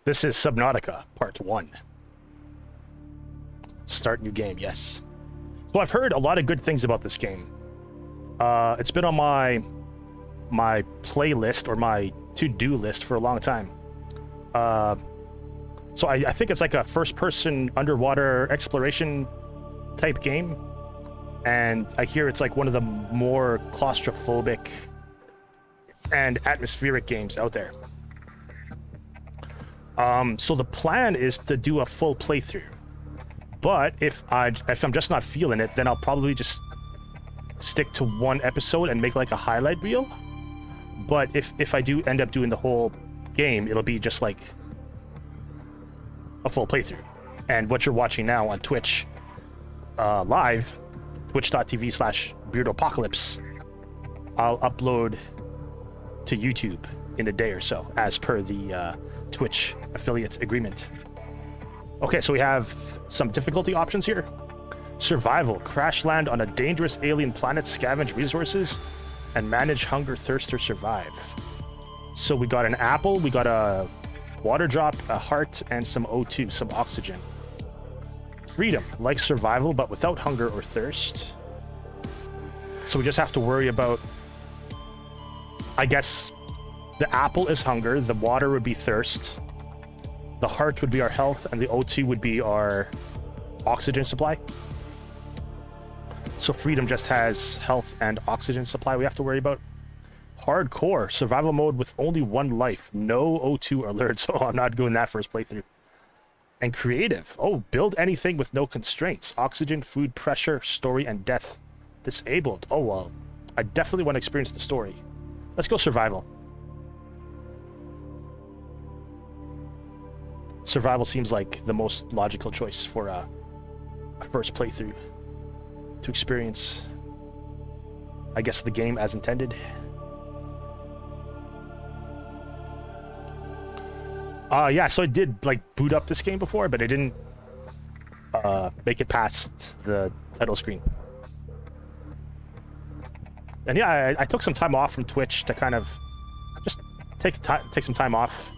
This is Subnautica Part 1. Start new game, yes. So I've heard a lot of good things about this game. It's been on my playlist or my to-do list for a long time. So I think it's like a first-person underwater exploration type game. And I hear it's like one of the more claustrophobic and atmospheric games out there. So the plan is to do a full playthrough. But if I'm just not feeling it, then I'll probably just stick to one episode and make like a highlight reel. But if I do end up doing the whole game, it'll be just like a full playthrough. And what you're watching now on Twitch live, twitch.tv/BeardoApocalypse, I'll upload to YouTube in a day or so, as per the Twitch affiliate agreement. Okay, so we have some difficulty options here. Survival. Crash land on a dangerous alien planet, scavenge resources, and manage hunger, thirst, or survive. So we got an apple, we got a water drop, a heart, and some O2, some oxygen. Freedom. Like survival, but without hunger or thirst. So we just have to worry about... I guess the apple is hunger, the water would be thirst, the heart would be our health, and the O2 would be our oxygen supply. So freedom just has health and oxygen supply we have to worry about. Hardcore, survival mode with only one life, no O2 alert, so I'm not doing that first playthrough. And creative, oh, build anything with no constraints. Oxygen, food, pressure, story, and death. Disabled, oh well, I definitely want to experience the story. Let's go survival. Survival seems like the most logical choice for a first playthrough to experience, I guess, the game as intended. Yeah, so I did like boot up this game before, but I didn't make it past the title screen. And yeah, I took some time off from Twitch to kind of just take some time off.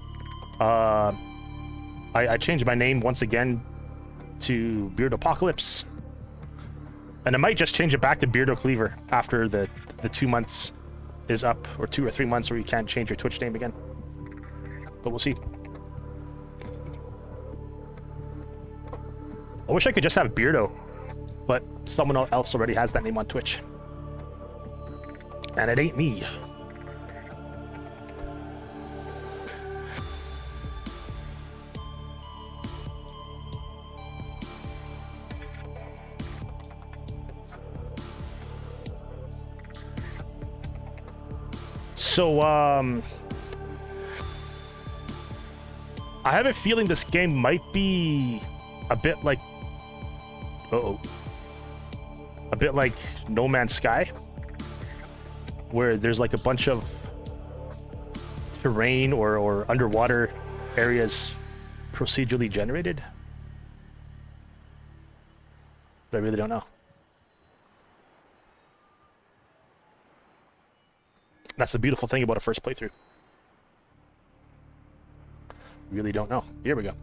I changed my name once again to Beardo Apocalypse, and I might just change it back to Beardo Cleaver after the 2 months is up, or 2 or 3 months where you can't change your Twitch name again. But we'll see. I wish I could just have Beardo, but someone else already has that name on Twitch. And it ain't me. So, I have a feeling this game might be a bit like... a bit like No Man's Sky, where there's like a bunch of terrain or underwater areas procedurally generated. But I really don't know. That's the beautiful thing about a first playthrough. Really don't know. Here we go.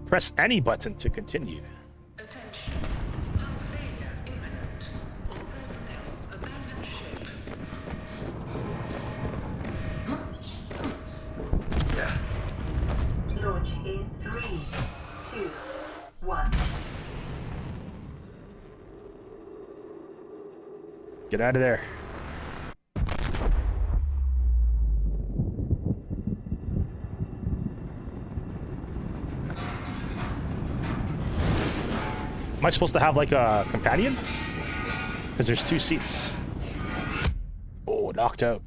Press any button to continue. Attention. Hull failure imminent. All personnel abandon ship. Launch in 3, 2, 1. Get out of there. Am I supposed to have like a companion? Because there's 2 seats. Oh, knocked out.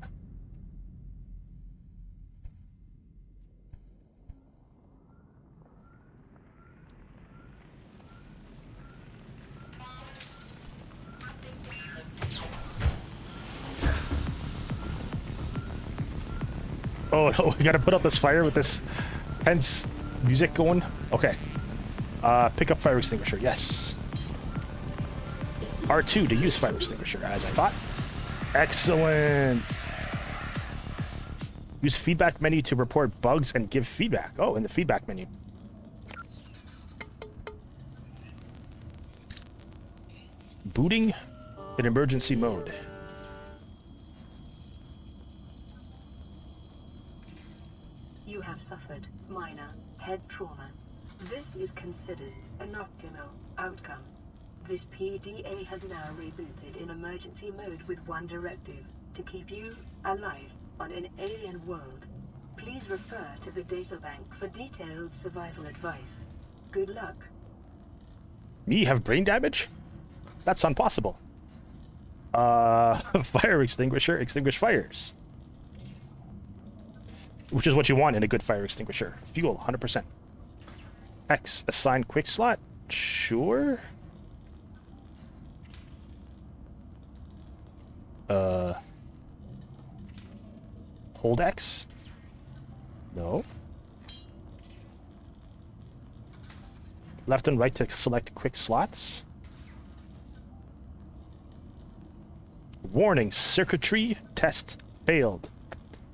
Oh no, we gotta put out this fire with this tense music going. Okay. Pick up fire extinguisher, yes. R2 to use fire extinguisher, as I thought. Excellent. Use feedback menu to report bugs and give feedback. Oh, in the feedback menu. Booting in emergency mode. You have suffered minor head trauma. This is considered an optimal outcome. This PDA has now rebooted in emergency mode with one directive: to keep you alive on an alien world. Please refer to the databank for detailed survival advice. Good luck. Me have brain damage? That's impossible. Fire extinguisher, extinguish fires. Which is what you want in a good fire extinguisher. Fuel, 100%. X, assign quick slot? Sure. Hold X? No. Left and right to select quick slots. Warning, circuitry test failed.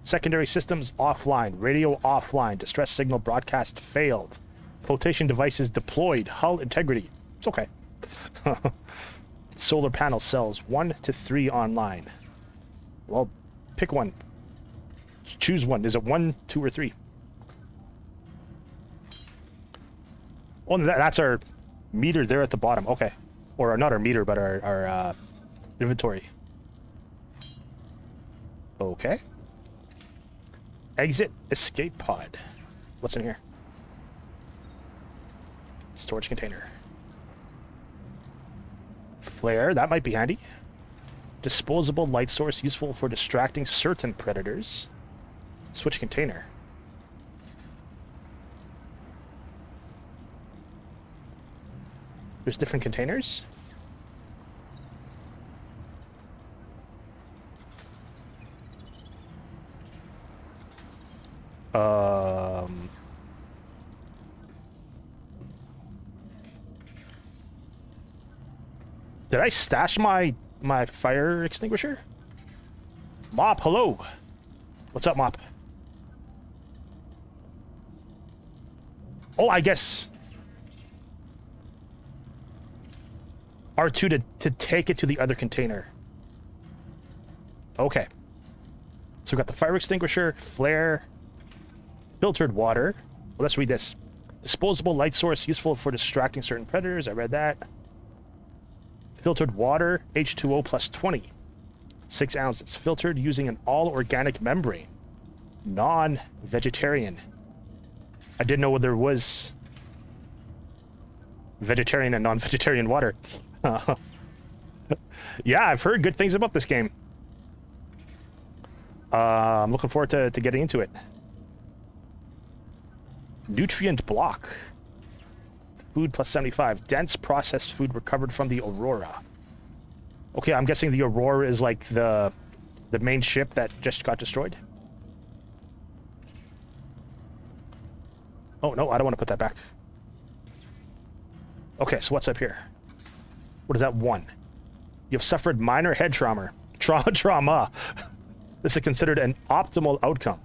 Secondary systems offline. Radio offline. Distress signal broadcast failed. Flotation devices deployed. Hull integrity. It's okay. Solar panel cells 1 to 3 online. Well, pick one. Choose one. Is it 1, 2, or 3? Oh, that's our meter there at the bottom. Okay. Or not our meter, but our inventory. Okay. Exit escape pod. What's in here? Storage container. Flare, that might be handy. Disposable light source useful for distracting certain predators. Switch container. There's different containers. Did I stash my fire extinguisher? Mop, hello. What's up, Mop? Oh, I guess R2 to take it to the other container. Okay. So we got the fire extinguisher, flare, filtered water. Well, let's read this. Disposable light source useful for distracting certain predators. I read that. Filtered water, H2O plus 20. 6 ounces. Filtered using an all-organic membrane. Non-vegetarian. I didn't know there was vegetarian and non-vegetarian water. Yeah, I've heard good things about this game. I'm looking forward to getting into it. Nutrient block. Food plus 75. Dense processed food recovered from the Aurora. Okay, I'm guessing the Aurora is like the main ship that just got destroyed. Oh, no, I don't want to put that back. Okay, so what's up here? What is that? 1. You've suffered minor head trauma. Trauma. This is considered an optimal outcome.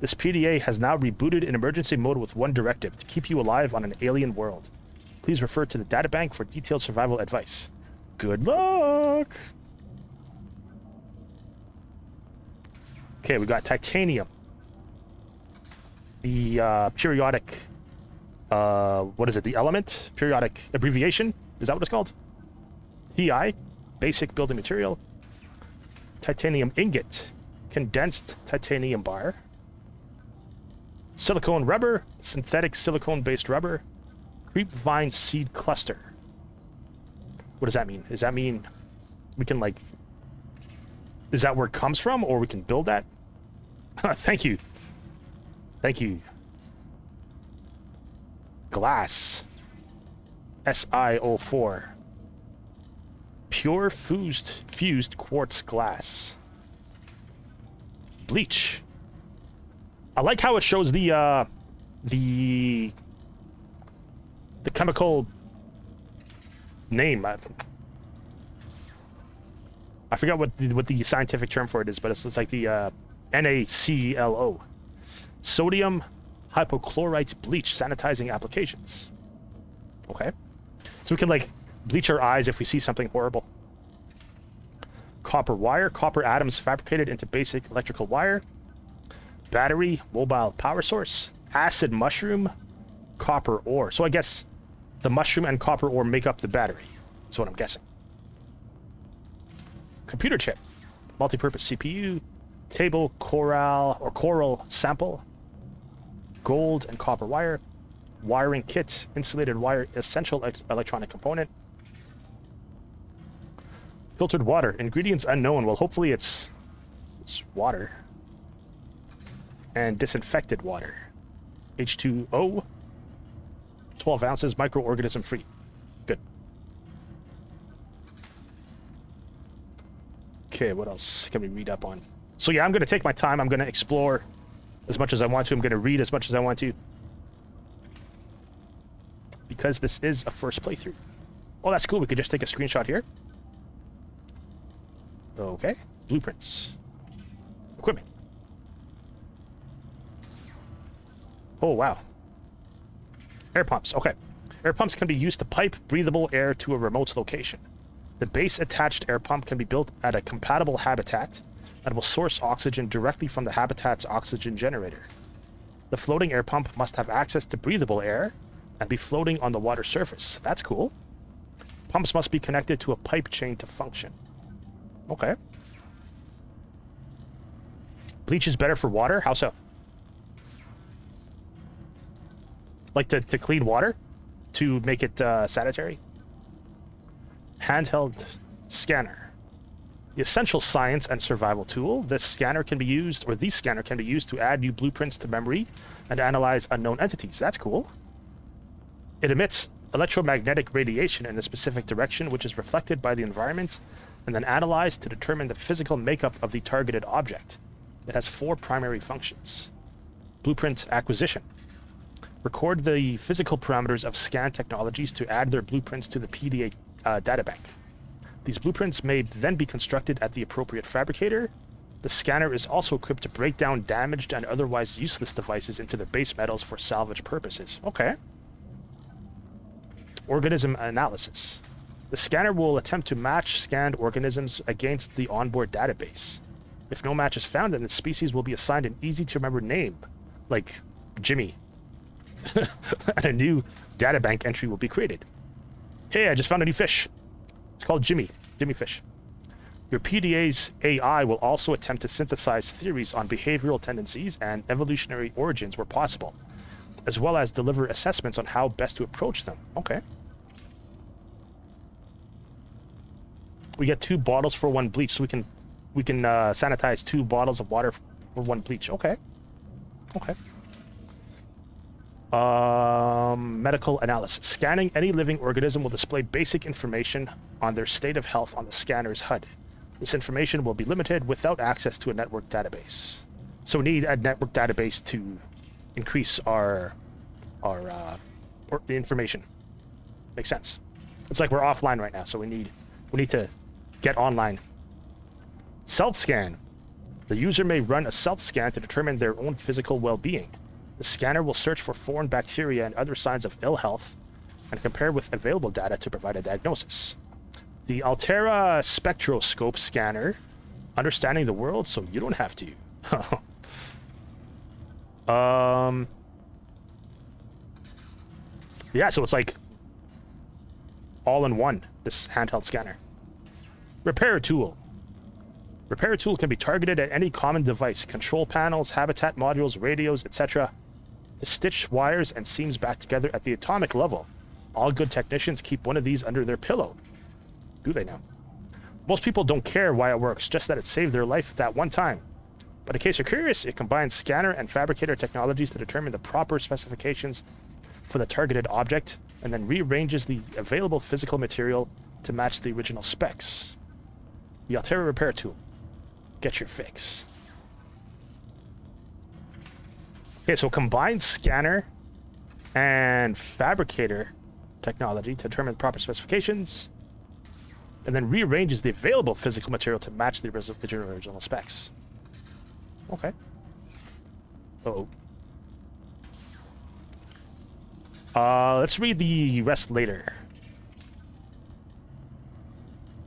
This PDA has now rebooted in emergency mode with one directive: to keep you alive on an alien world. Please refer to the databank for detailed survival advice. Good luck! Okay, we got titanium. The periodic... what is it? The element? Periodic abbreviation? Is that what it's called? TI. Basic building material. Titanium ingot. Condensed titanium bar. Silicone rubber. Synthetic silicone-based rubber. Creepvine seed cluster. What does that mean? Does that mean we can, like... Is that where it comes from? Or we can build that? Thank you. Thank you. Glass. SiO4. Pure fused quartz glass. Bleach. I like how it shows the chemical name. I forgot what the scientific term for it is, but it's like the NaClO. Sodium hypochlorite bleach sanitizing applications. Okay. So we can, like, bleach our eyes if we see something horrible. Copper wire. Copper atoms fabricated into basic electrical wire. Battery. Mobile power source. Acid mushroom. Copper ore. So I guess the mushroom and copper ore make up the battery. That's what I'm guessing. Computer chip. Multi-purpose CPU. Table coral sample. Gold and copper wire. Wiring kit. Insulated wire. Essential electronic component. Filtered water. Ingredients unknown. Well, hopefully it's water. And disinfected water. H2O. 12 ounces. Microorganism free. Good. Okay, what else can we read up on? So yeah, I'm going to take my time. I'm going to explore as much as I want to. I'm going to read as much as I want to. Because this is a first playthrough. Oh, that's cool. We could just take a screenshot here. Okay. Blueprints. Equipment. Oh, wow. Air pumps. Okay. Air pumps can be used to pipe breathable air to a remote location. The base attached air pump can be built at a compatible habitat and will source oxygen directly from the habitat's oxygen generator. The floating air pump must have access to breathable air and be floating on the water surface. That's cool. Pumps must be connected to a pipe chain to function. Okay. Bleach is better for water? How so? Like to clean water? To make it sanitary? Handheld Scanner. The essential science and survival tool. This scanner can be used, or the scanner can be used to add new blueprints to memory and analyze unknown entities. That's cool. It emits electromagnetic radiation in a specific direction, which is reflected by the environment and then analyzed to determine the physical makeup of the targeted object. It has 4 primary functions. Blueprint acquisition. Record the physical parameters of scan technologies to add their blueprints to the PDA databank. These blueprints may then be constructed at the appropriate fabricator. The scanner is also equipped to break down damaged and otherwise useless devices into their base metals for salvage purposes. Okay. Organism analysis. The scanner will attempt to match scanned organisms against the onboard database. If no match is found, then the species will be assigned an easy-to-remember name, like Jimmy. And a new databank entry will be created. Hey, I just found a new fish. It's called Jimmy. Jimmy fish. Your PDA's AI will also attempt to synthesize theories on behavioral tendencies and evolutionary origins where possible, as well as deliver assessments on how best to approach them. Okay. We get 2 bottles for 1 bleach, so we can sanitize 2 bottles of water for 1 bleach. Okay. Okay. Medical analysis. Scanning any living organism will display basic information on their state of health on the scanner's HUD. This information will be limited without access to a network database. So we need a network database to increase our the information. Makes sense. It's like we're offline right now, so we need to get online. Self-scan. The user may run a self-scan to determine their own physical well-being. The scanner will search for foreign bacteria and other signs of ill health and compare with available data to provide a diagnosis. The Altera spectroscope scanner, understanding the world so you don't have to. Yeah, so it's like all in one, this handheld scanner. Repair tool. Repair tool can be targeted at any common device, control panels, habitat modules, radios, etc. To stitch wires and seams back together at the atomic level. All good technicians keep one of these under their pillow. Do they now? Most people don't care why it works, just that it saved their life that one time. But in case you're curious, it combines scanner and fabricator technologies to determine the proper specifications for the targeted object, and then rearranges the available physical material to match the original specs. The Altera repair tool. Get your fix. Okay, so combine scanner and fabricator technology to determine proper specifications, and then rearranges the available physical material to match the original specs. Okay. Uh-oh. Let's read the rest later.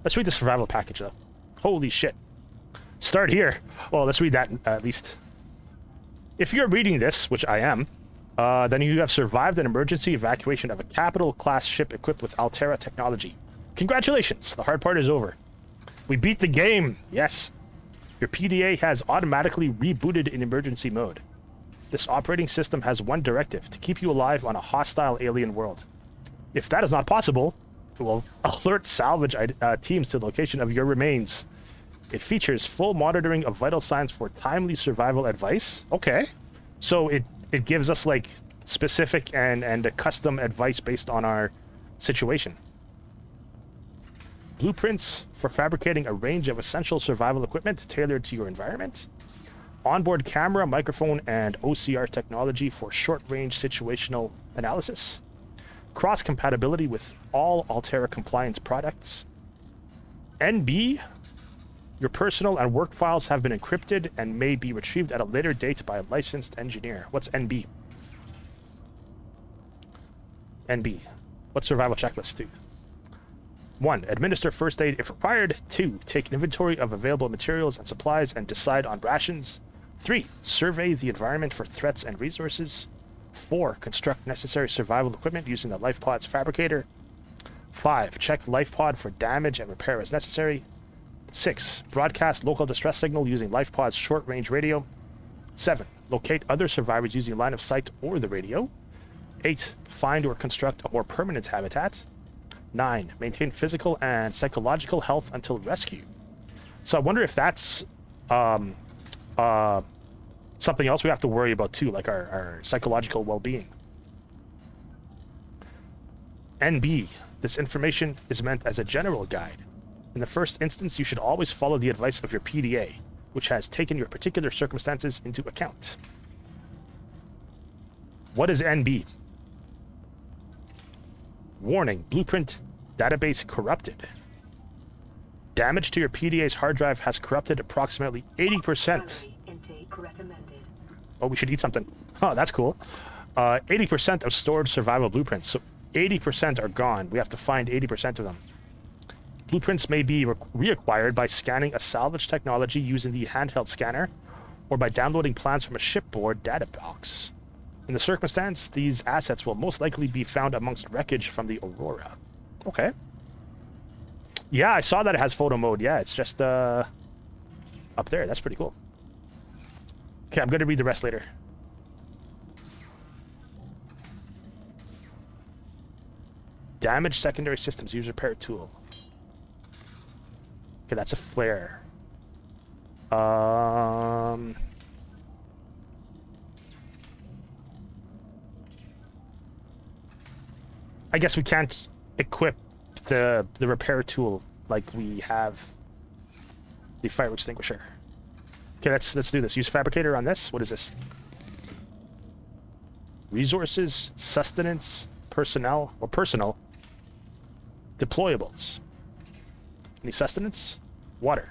Let's read the survival package, though. Holy shit. Start here. Well, let's read that at least. If you're reading this, which I am, then you have survived an emergency evacuation of a capital-class ship equipped with Altera technology. Congratulations, the hard part is over. We beat the game, yes. Your PDA has automatically rebooted in emergency mode. This operating system has one directive, to keep you alive on a hostile alien world. If that is not possible, it will alert salvage teams to the location of your remains. It features full monitoring of vital signs for timely survival advice. Okay. So it gives us like specific and a custom advice based on our situation. Blueprints for fabricating a range of essential survival equipment tailored to your environment. Onboard camera, microphone, and OCR technology for short-range situational analysis. Cross-compatibility with all Altera compliance products. NB, your personal and work files have been encrypted and may be retrieved at a later date by a licensed engineer. What's NB? NB. What survival checklist do? 1. Administer first aid if required. 2. Take inventory of available materials and supplies and decide on rations. 3. Survey the environment for threats and resources. 4. Construct necessary survival equipment using the LifePod's fabricator. 5. Check LifePod for damage and repair as necessary. 6. Broadcast local distress signal using LifePod's short-range radio. 7. Locate other survivors using line of sight or the radio. 8. Find or construct a more permanent habitat. 9. Maintain physical and psychological health until rescue. So I wonder if that's something else we have to worry about too, like our psychological well-being. NB. This information is meant as a general guide. In the first instance, you should always follow the advice of your PDA, which has taken your particular circumstances into account. What is NB? Warning, blueprint database corrupted. Damage to your PDA's hard drive has corrupted approximately 80%. Intake recommended. Oh, we should eat something. Oh, that's cool. 80% of stored survival blueprints. So 80% are gone. We have to find 80% of them. Blueprints may be reacquired by scanning a salvage technology using the handheld scanner or by downloading plans from a shipboard data box. In the circumstance, these assets will most likely be found amongst wreckage from the Aurora. Okay. Yeah, I saw that it has photo mode. Yeah, it's just up there. That's pretty cool. Okay, I'm going to read the rest later. Damage secondary systems. Use repair tool. Okay, that's a flare. I guess we can't equip the repair tool like we have the fire extinguisher. Okay, let's do this. Use fabricator on this. What is this? Resources, sustenance, personnel, or personal. Deployables. Any sustenance? Water.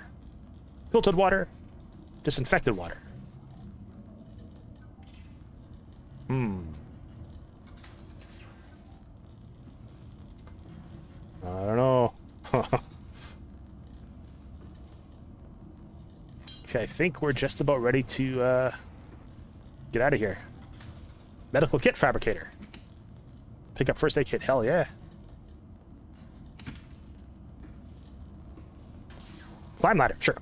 Filtered water. Disinfected water. I don't know. Okay, I think we're just about ready to get out of here. Medical kit fabricator. Pick up first aid kit. Hell yeah. Climb ladder. Sure.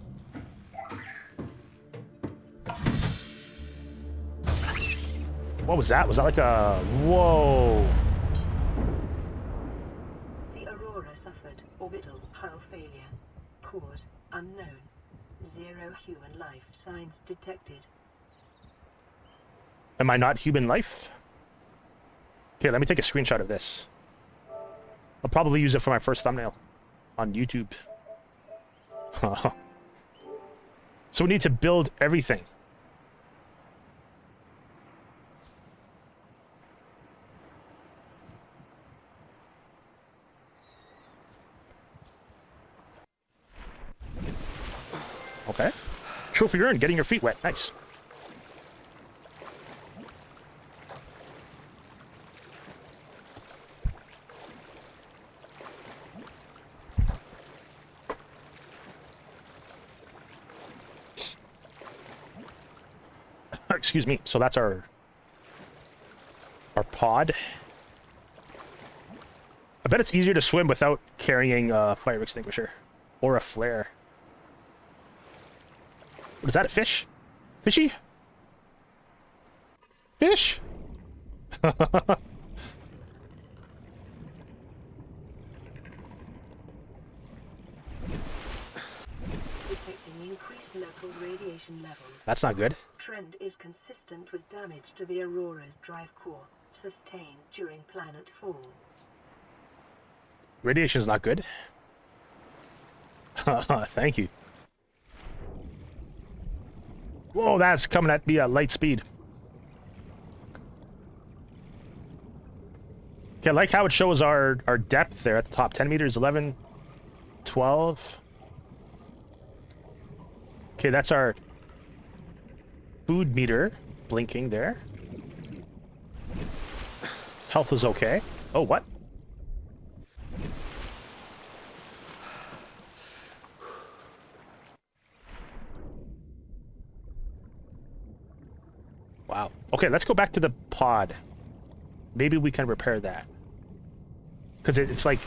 What was that? Was that like a... Whoa. The Aurora suffered orbital hull failure. Cause unknown. 0 human life signs detected. Am I not human life? Okay, let me take a screenshot of this. I'll probably use it for my first thumbnail on YouTube. So we need to build everything. Okay. Trophy earned, getting your feet wet. Nice. Excuse me. So that's our pod. I bet it's easier to swim without carrying a fire extinguisher or a flare. What is that, a fish? Fishy? Fish? Detecting increased local radiation levels. That's not good. Trend is consistent with damage to the Aurora's drive core, sustained during planet fall. Radiation is not good. Thank you. Whoa, that's coming at me at light speed. Okay, I like how it shows our depth there at the top. 10 meters, 11, 12. Okay, that's our food meter blinking there. Health is okay. Oh, what? Wow. Okay, let's go back to the pod. Maybe we can repair that. Because it's like...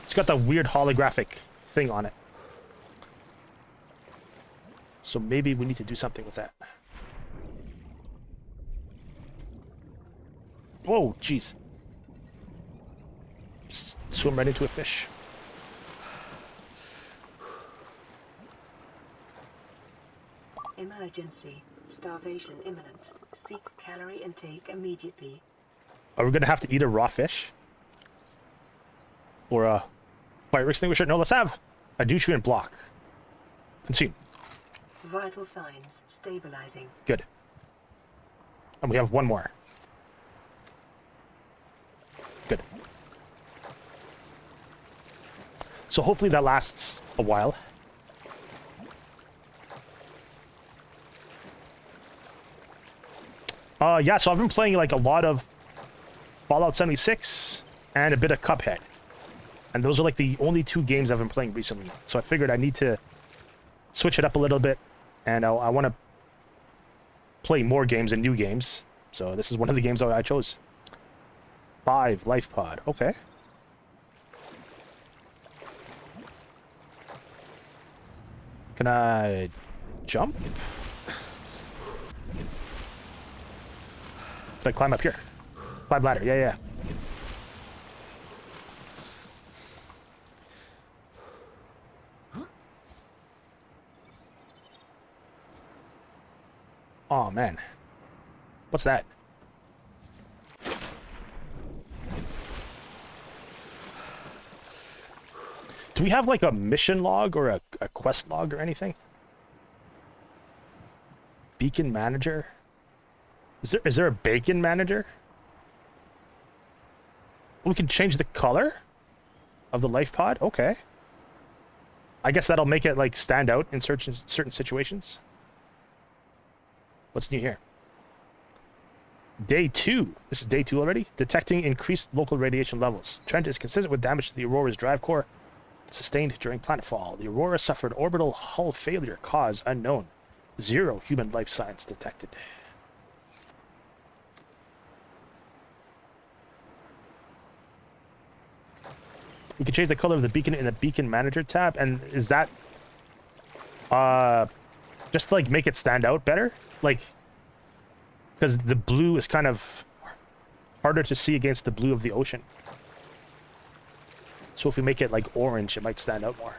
It's got the weird holographic thing on it. So maybe we need to do something with that. Whoa, jeez. Just swim right into a fish. Emergency. Starvation imminent. Seek calorie intake immediately. Are we gonna have to eat a raw fish? Or a fire extinguisher? No, let's have a nutrient block. Consume. Vital signs stabilizing. Good. And we have one more. Good. So hopefully that lasts a while. Yeah, so I've been playing like a lot of Fallout 76 and a bit of Cuphead. And those are like the only two games I've been playing recently. So I figured I need to switch it up a little bit. And I want to play more games and new games. So this is one of the games that I chose. 5 life pod. Okay. Can I jump? Can I climb up here? Climb ladder. Yeah, yeah. Oh, man. What's that? Do we have, like, a mission log or a quest log or anything? Beacon manager? Is there a bacon manager? We can change the color of the life pod? Okay. I guess that'll make it, like, stand out in certain situations. What's new here? Day 2. This is day 2 already. Detecting increased local radiation levels. Trend is consistent with damage to the Aurora's drive core sustained during planetfall. The Aurora suffered orbital hull failure. Cause unknown. 0 human life signs detected. We can change the color of the beacon in the beacon manager tab. And is that just to, like, make it stand out better? Like, because the blue is kind of harder to see against the blue of the ocean. So if we make it like orange, it might stand out more.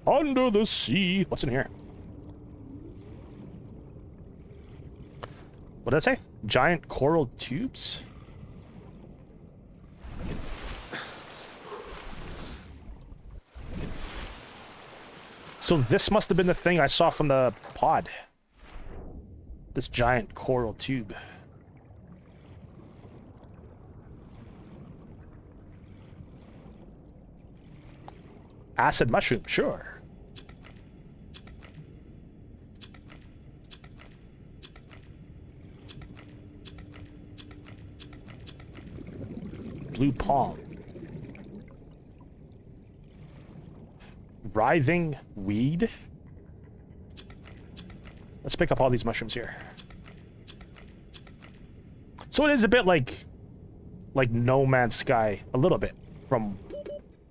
Under the sea. What's in here? What did I say? Giant coral tubes? So this must have been the thing I saw from the pod. This giant coral tube. Acid mushroom, sure. Blue palm. Writhing weed. Let's pick up all these mushrooms here. So it is a bit like No Man's Sky, a little bit, from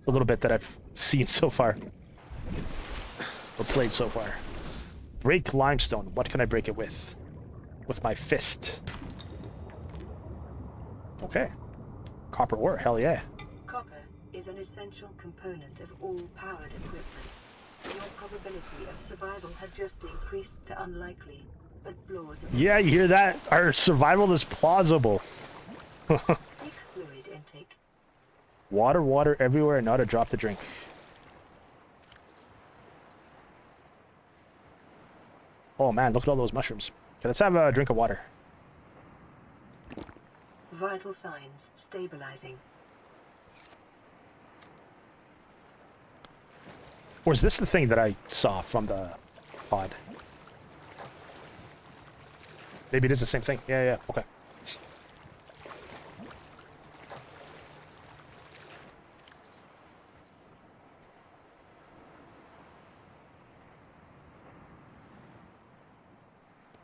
a little bit that I've seen so far. Or played so far. Break limestone. What can I break it with? With my fist. Okay. Copper ore, hell yeah. Copper is an essential component of all powered equipment. Your probability of survival has just increased to unlikely, but plausible. Yeah, you hear that? Our survival is plausible. Seek fluid intake. Water, water everywhere, not a drop to drink. Oh man, look at all those mushrooms. Okay, let's have a drink of water. Vital signs stabilizing. Or is this the thing that I saw from the pod? Maybe it is the same thing. Yeah, yeah, okay.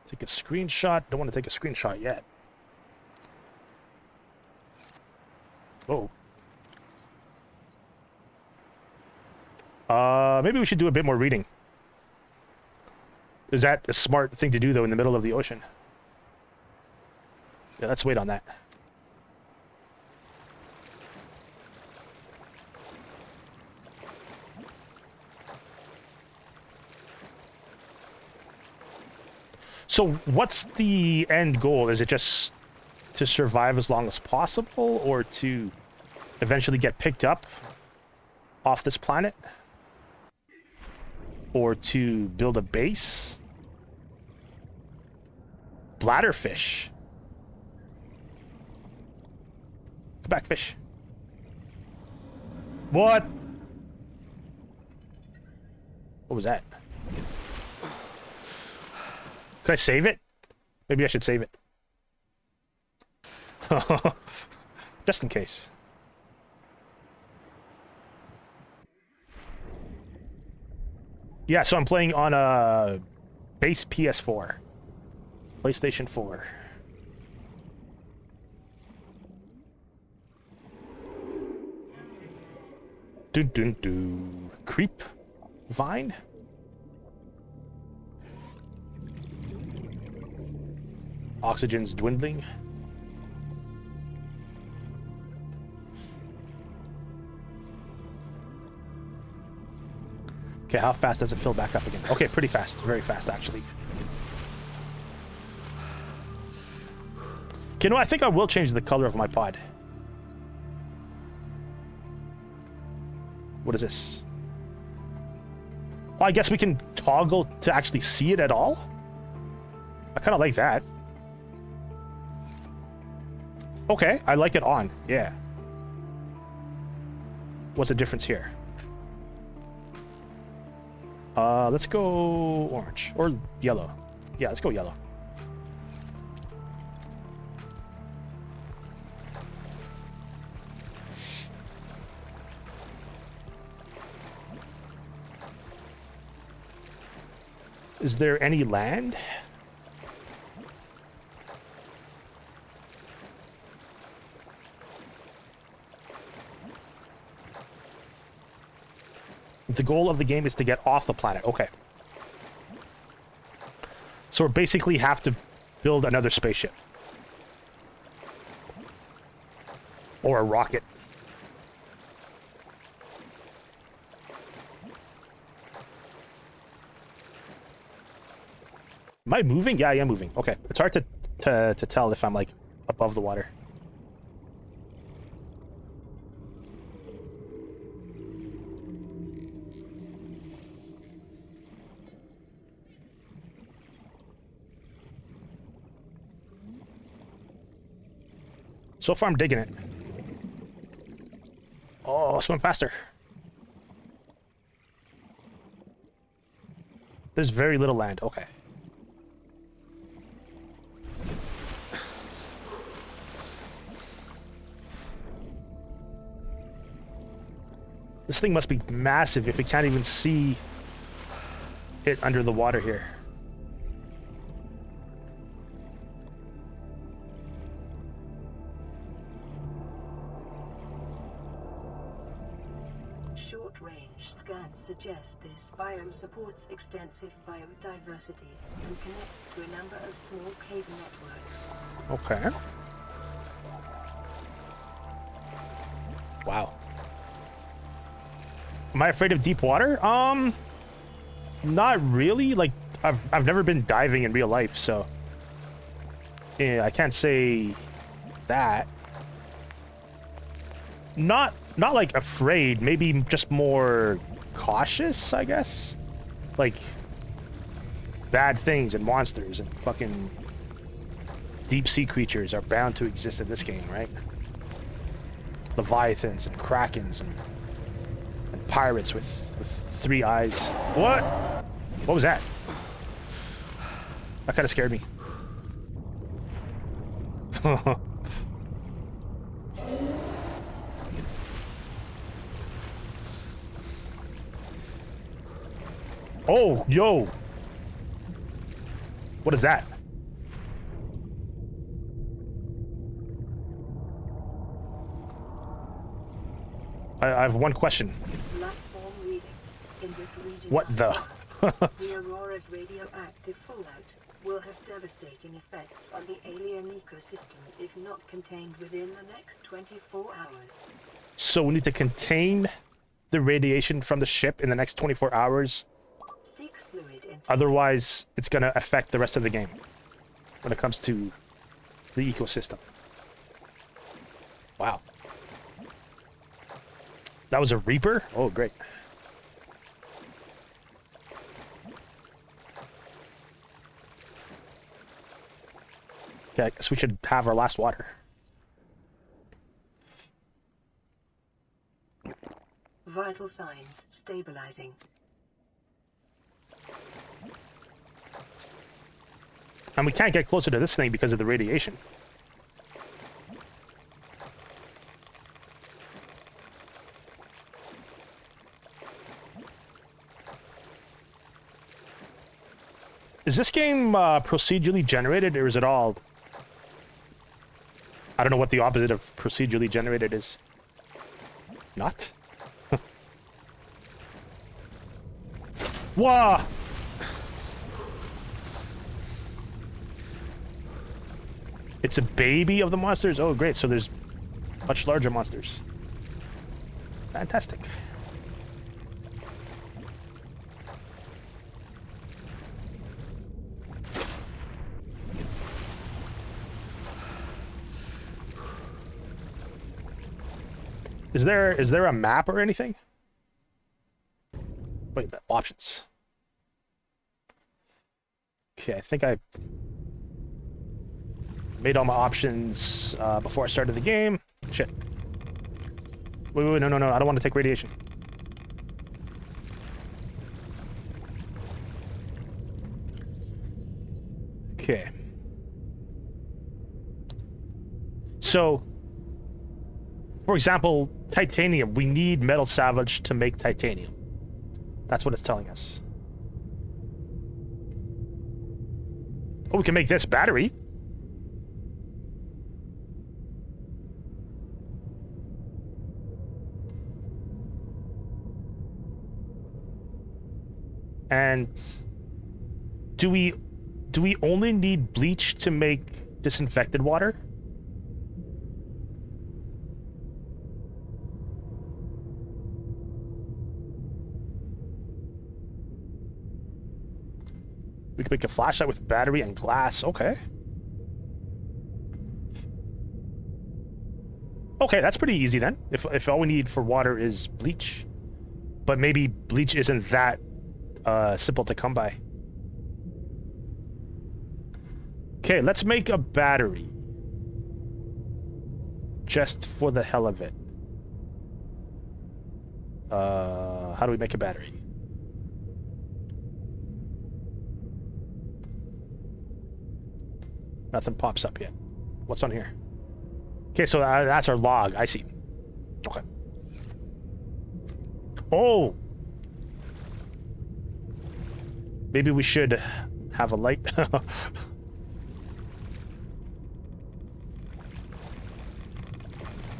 Take a screenshot. Don't want to take a screenshot yet. Oh. Maybe we should do a bit more reading. Is that a smart thing to do, though, in the middle of the ocean? Yeah, let's wait on that. So what's the end goal? Is it just to survive as long as possible, or to eventually get picked up off this planet? Or to build a base? Bladderfish. Come back, fish. What? What was that? Could I save it? Maybe I should save it. Just in case. Yeah, so I'm playing on a base PS4. PlayStation 4. Dun dun dun. Creep vine? Oxygen's dwindling. Okay, how fast does it fill back up again? Okay, pretty fast. Very fast, actually. You know, I think I will change the color of my pod. What is this? Oh, I guess we can toggle to actually see it at all? I kind of like that. Okay, I like it on. Yeah. What's the difference here? Let's go orange. Or yellow. Yeah, let's go yellow. Is there any land? The goal of the game is to get off the planet. Okay. So we basically have to build another spaceship. Or a rocket. Am I moving? Yeah, I am moving. Okay. It's hard to tell if I'm, like, above the water. So far, I'm digging it. Oh, swim faster. There's very little land. Okay. This thing must be massive if we can't even see it under the water here. Short-range scans suggest this biome supports extensive biodiversity and connects to a number of small cave networks. Okay. Wow. Am I afraid of deep water? Not really. Like, I've never been diving in real life, so yeah, I can't say that. Not like afraid, maybe just more cautious, I guess. Like bad things and monsters and fucking deep sea creatures are bound to exist in this game, right? Leviathans and krakens and pirates with 3 eyes. What? What was that? That kind of scared me. Oh, yo. What is that? I have one question. Platform readings in this region. What the? The Aurora's radioactive fallout will have devastating effects on the alien ecosystem if not contained within the next 24 hours. So we need to contain the radiation from the ship in the next 24 hours. Seek fluid into Otherwise, it's going to affect the rest of the game when it comes to the ecosystem. Wow. That was a Reaper? Oh, great. Okay, I guess we should have our last water. vital signs stabilizing. And we can't get closer to this thing because of the radiation. Is this game procedurally generated, or is it all... I don't know what the opposite of procedurally generated is. Not? Whoa! It's a baby of the monsters? Oh, great. So there's much larger monsters. Fantastic. Is there a map or anything? Wait, options. Okay, I think I made all my options before I started the game. Shit. Wait, no, I don't want to take radiation. Okay. So, for example, titanium. We need metal salvage to make titanium. That's what it's telling us. Oh, we can make this battery. And do we only need bleach to make disinfected water? We can make a flashlight with battery and glass. Okay. Okay, that's pretty easy then. If all we need for water is bleach. But maybe bleach isn't that simple to come by. Okay, let's make a battery. Just for the hell of it. How do we make a battery? Nothing pops up yet. What's on here? Okay, so that's our log. I see. Okay. Oh! Maybe we should have a light.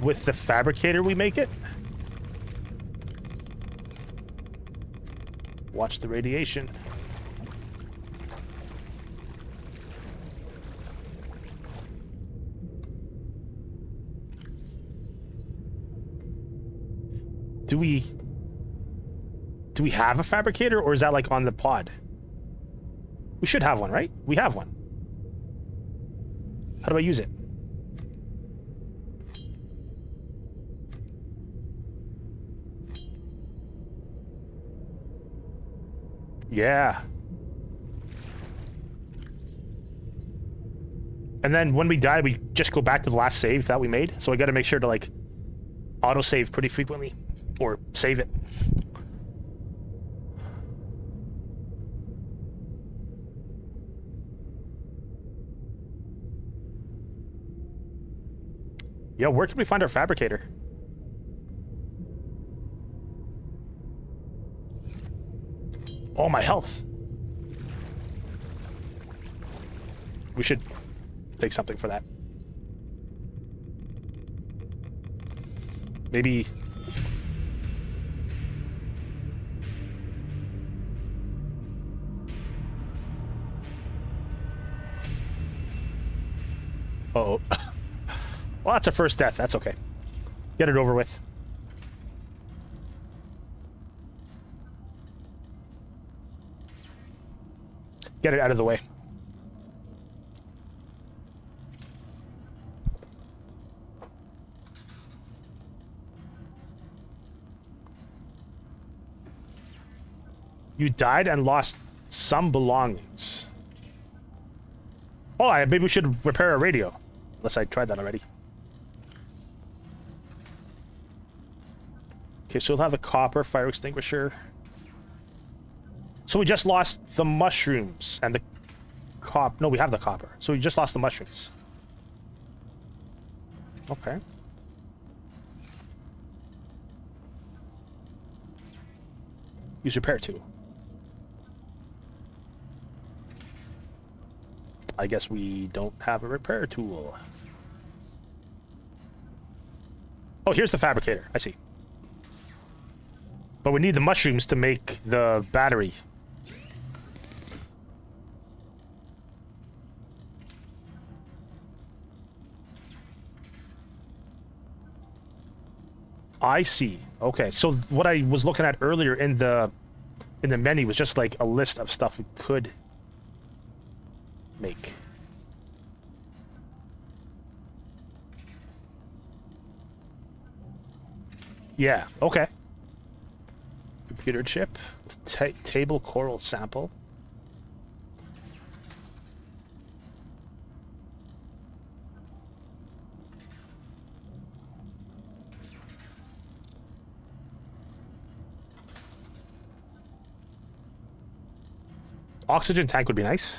With the fabricator we make it? Watch the radiation. Do we have a fabricator, or is that like on the pod? We should have one, right? We have one. How do I use it? Yeah. And then when we die, we just go back to the last save that we made. So I got to make sure to like auto-save pretty frequently, or save it. Yo, where can we find our fabricator? Oh, my health. We should take something for that. Maybe... Uh-oh. Well, that's a first death. That's okay. Get it over with. Get it out of the way. You died and lost some belongings. Oh, maybe we should repair a radio. Unless I tried that already. Okay, so we'll have the copper fire extinguisher. So we just lost the mushrooms and the no, we have the copper. So we just lost the mushrooms. Okay. Use repair tool. I guess we don't have a repair tool. Oh, here's the fabricator. I see. But we need the mushrooms to make the battery. I see. Okay, so what I was looking at earlier in the menu was just like a list of stuff we could make. Yeah, okay. Computer chip, table coral sample. Oxygen tank would be nice.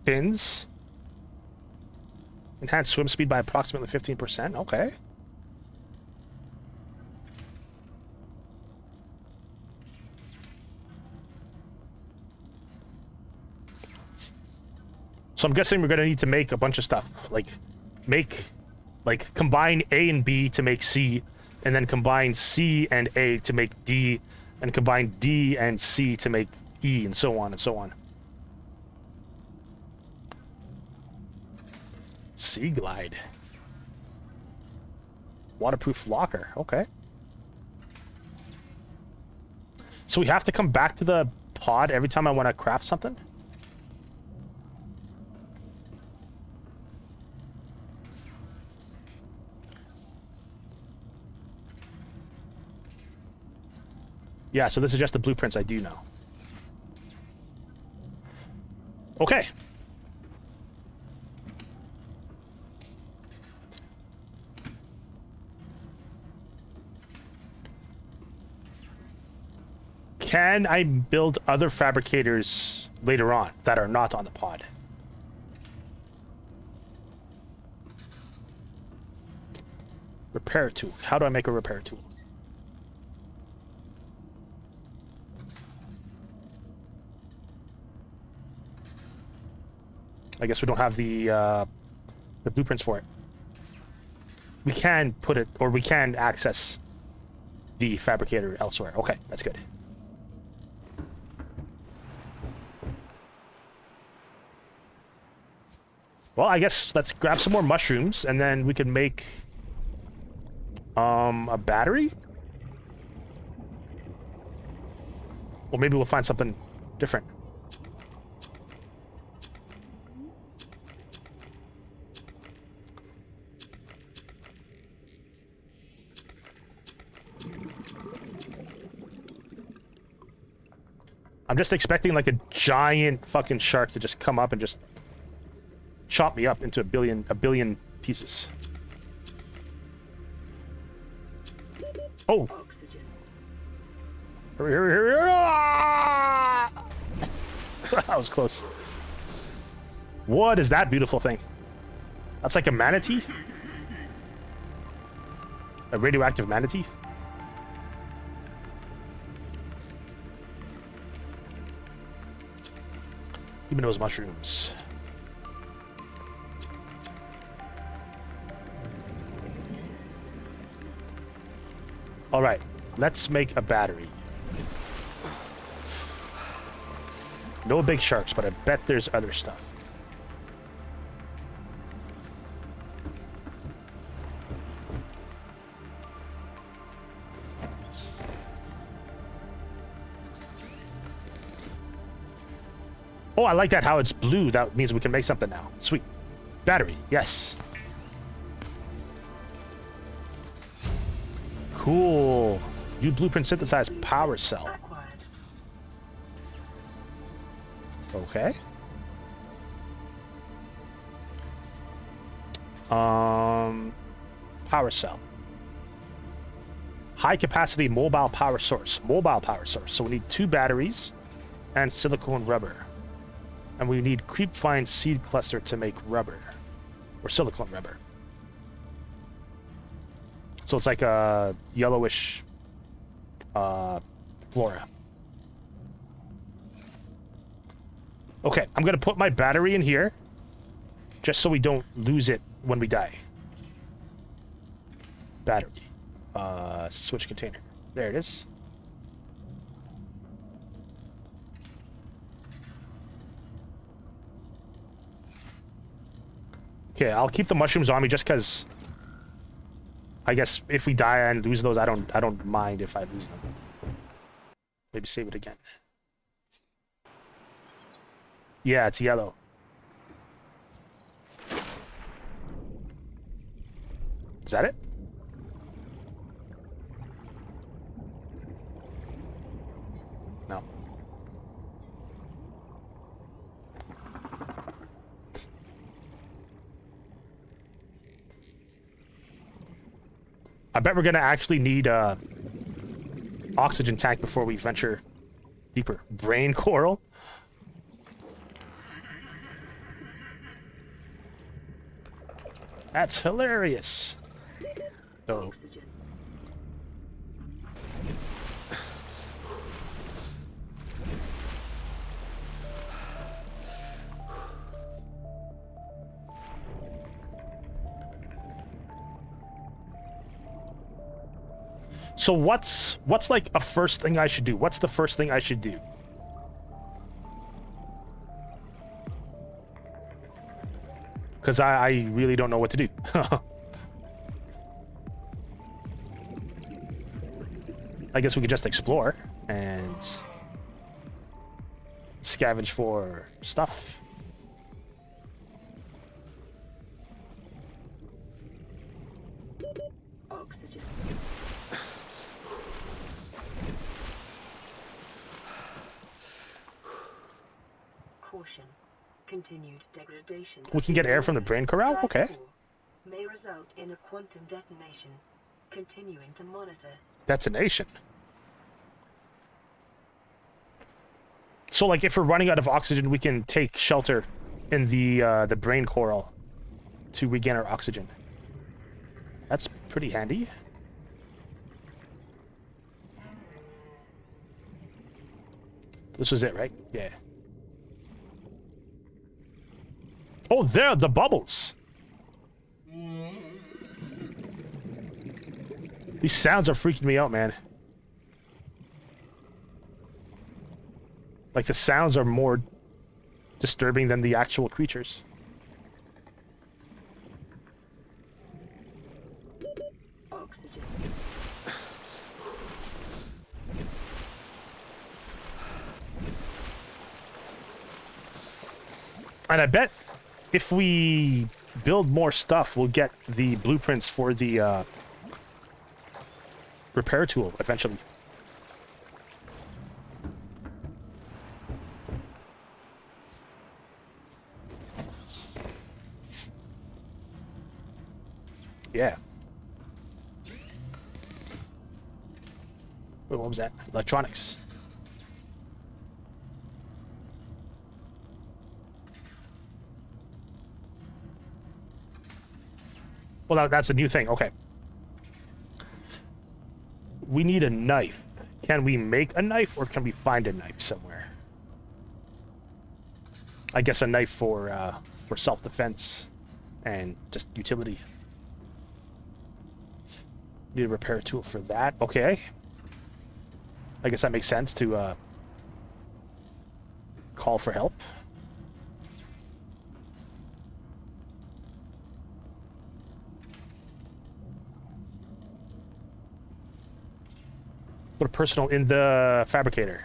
Fins. Enhanced swim speed by approximately 15%. Okay. So I'm guessing we're going to need to make a bunch of stuff. Like combine A and B to make C, and then combine C and A to make D, and combine D and C to make E, and so on and so on. Sea glide. Waterproof locker. Okay. So we have to come back to the pod every time I want to craft something? Yeah, so this is just the blueprints I do know. Okay. Can I build other fabricators later on that are not on the pod? Repair tool. How do I make a repair tool? I guess we don't have the blueprints for it. We can put it, or we can access the fabricator elsewhere. Okay, that's good. Well, I guess let's grab some more mushrooms, and then we can make a battery? Or maybe we'll find something different. I'm just expecting like a giant fucking shark to just come up and just chop me up into a billion pieces. Oh! Oxygen. Hurry, hurry, hurry, hurry! Ah! That was close. What is that beautiful thing? That's like a manatee? A radioactive manatee? Even those mushrooms. All right, let's make a battery. No big sharks, but I bet there's other stuff. Oh, I like that, how it's blue. That means we can make something now. Sweet. Battery, yes. Cool. New blueprint synthesized power cell. Okay. Power cell. High capacity mobile power source. Mobile power source. So we need 2 batteries and silicone rubber. And we need creepvine seed cluster to make rubber. Or silicone rubber. So it's like a yellowish flora. Okay, I'm gonna put my battery in here just so we don't lose it when we die. Battery. Switch container. There it is. Okay, I'll keep the mushrooms on me just because I guess if we die and lose those, I don't mind if I lose them. Maybe save it again. Yeah, it's yellow. Is that it? No. I bet we're gonna actually need a oxygen tank before we venture deeper. Brain coral? That's hilarious. So. Oxygen. So what's like a first thing I should do? What's the first thing I should do? Because I really don't know what to do. I guess we could just explore and scavenge for stuff. Oxygen. Caution. Continued degradation. We can get air from the brain corral? Okay. May result in a quantum detonation. Continuing to monitor. Detonation. So, like, if we're running out of oxygen, we can take shelter in the brain coral to regain our oxygen. That's pretty handy. This was it, right? Yeah. Oh, there, the bubbles. These sounds are freaking me out, man. Like, the sounds are more disturbing than the actual creatures. Oxygen. And I bet if we build more stuff, we'll get the blueprints for the repair tool eventually. Yeah. Wait, what was that? Electronics. Well, that's a new thing. Okay. We need a knife. Can we make a knife, or can we find a knife somewhere? I guess a knife for self-defense and just utility. Need a repair tool for that. Okay. I guess that makes sense to call for help. Put a personal in the fabricator.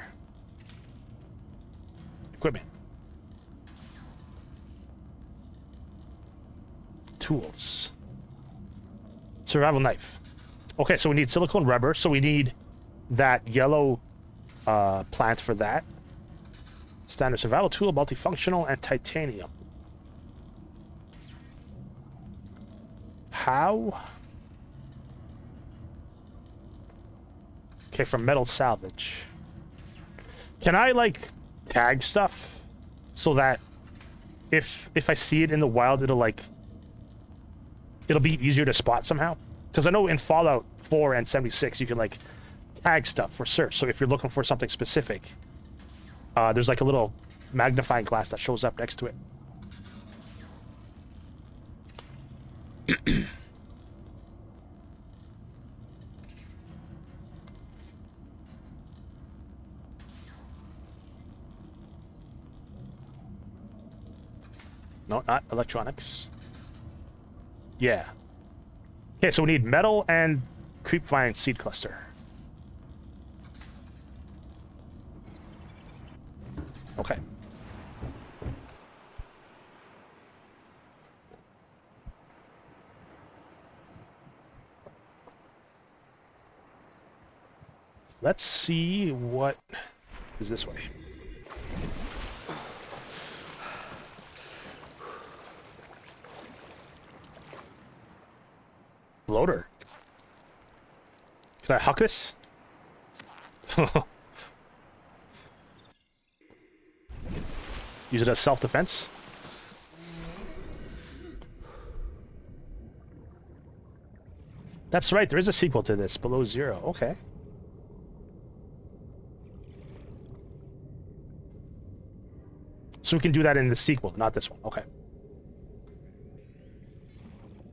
Equipment. Tools. Survival knife. Okay, so we need silicone rubber, so we need that yellow plant for that. Standard survival tool, multifunctional, and titanium. How? Okay, from metal salvage. Can I, like, tag stuff so that if I see it in the wild, it'll be easier to spot somehow? Because I know in Fallout 4 and 76, you can, like, tag stuff for search. So if you're looking for something specific, there's, like, a little magnifying glass that shows up next to it. No, not electronics. Yeah. Okay, so we need metal and creepvine seed cluster. Okay. Let's see what is this way. Bloater. Can I huck this? Use it as self-defense? That's right, there is a sequel to this, Below Zero. Okay. So we can do that in the sequel, not this one. Okay.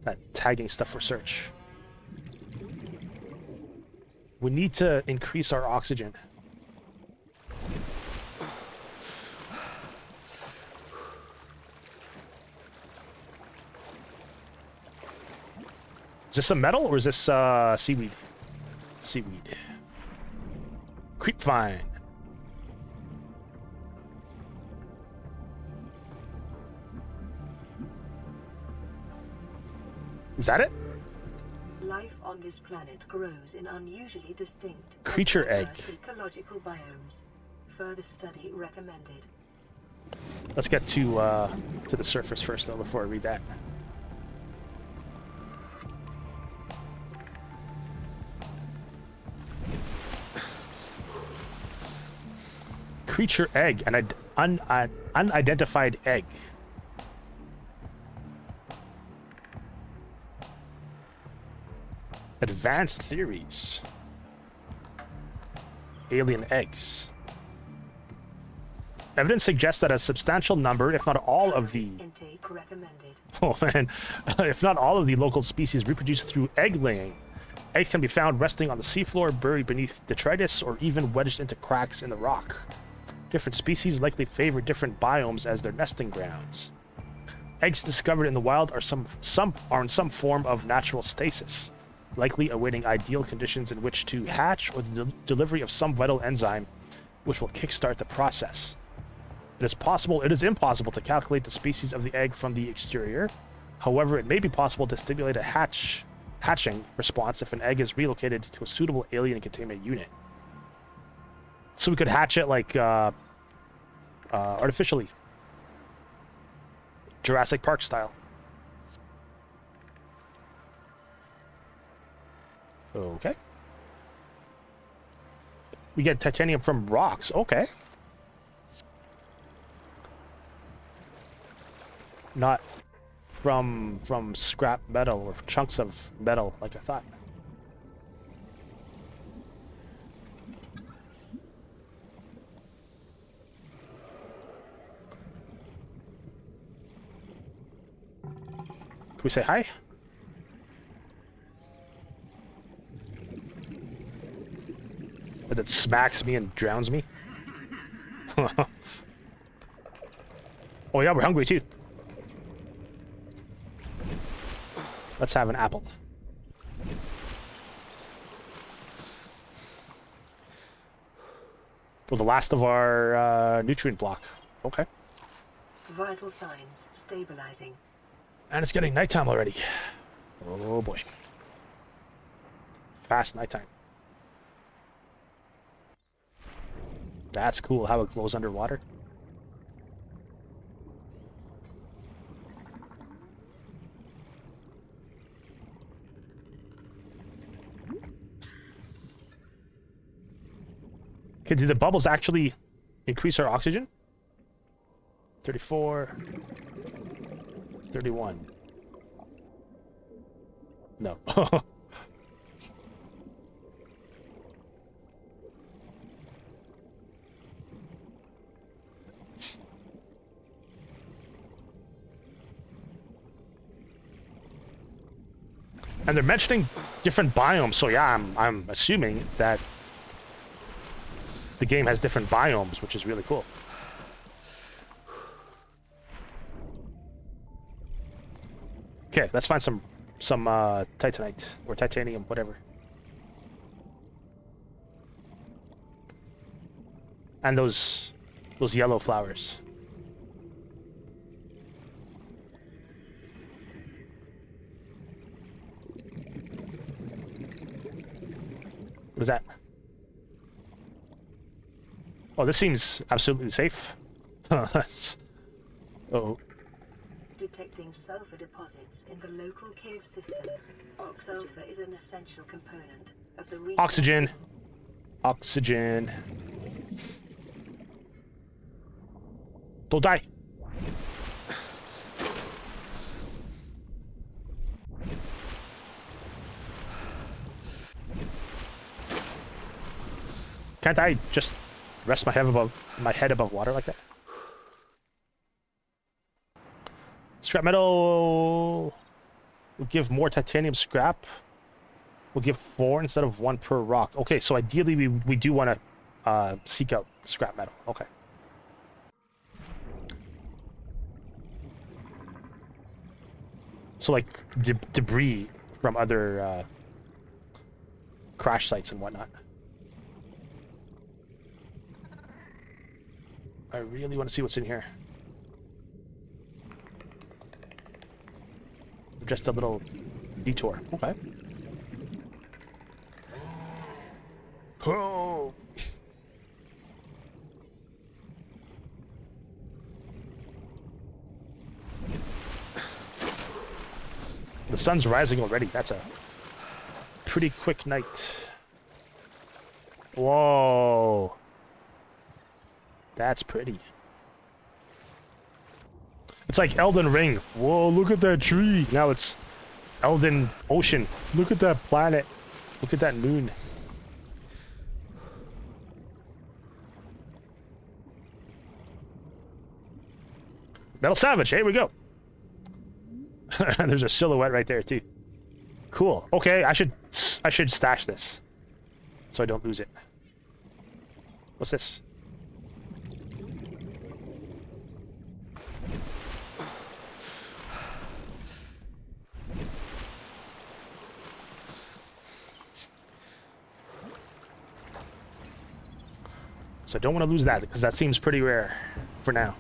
That tagging stuff for search. We need to increase our oxygen. Is this a metal or is this seaweed? Seaweed. Creepvine. Is that it? Life on this planet grows in unusually distinct Creature egg. ecological biomes. Further study recommended. Let's get to the surface first, though, before I read that. Creature egg, an unidentified egg. Advanced theories. Alien eggs. Evidence suggests that a substantial number, if not all of the... Intake recommended. Oh man, if not all of the local species reproduce through egg laying. Eggs can be found resting on the seafloor, buried beneath detritus, or even wedged into cracks in the rock. Different species likely favor different biomes as their nesting grounds. Eggs discovered in the wild are in some form of natural stasis, likely awaiting ideal conditions in which to hatch or the delivery of some vital enzyme which will kickstart the process. It is impossible to calculate the species of the egg from the exterior. However, it may be possible to stimulate a hatching response if an egg is relocated to a suitable alien containment unit. So we could hatch it like artificially. Jurassic Park style. Okay. We get titanium from rocks. Okay. Not from scrap metal or chunks of metal like I thought. Can we say hi? But that smacks me and drowns me. Oh yeah, we're hungry too. Let's have an apple. Well, the last of our nutrient block. Okay. Vital signs stabilizing. And it's getting nighttime already. Oh boy. Fast nighttime. That's cool how it glows underwater. Okay, did the bubbles actually increase our oxygen? 34. 31. No. And they're mentioning different biomes, so yeah, I'm assuming that the game has different biomes, which is really cool. Okay, let's find some titanite or titanium, whatever. And those yellow flowers. What is that? Oh, this seems absolutely safe. That's... Uh-oh. Detecting sulfur deposits in the local cave systems. Sulfur is an essential component of the oxygen. Oxygen. Don't die. Can't I just rest my head above water like that? Scrap metal will give more titanium scrap. We'll give 4 instead of 1 per rock. Okay, so ideally we do want to seek out scrap metal. Okay. So like debris from other crash sites and whatnot. I really want to see what's in here. Just a little detour. Okay. Oh. The sun's rising already. That's a pretty quick night. Whoa. That's pretty. It's like Elden Ring. Whoa, look at that tree. Now it's Elden Ocean. Look at that planet. Look at that moon. Metal Salvage. Here we go. There's a silhouette right there too. Cool. Okay, I should stash this so I don't lose it. What's this? So I don't want to lose that because that seems pretty rare for now.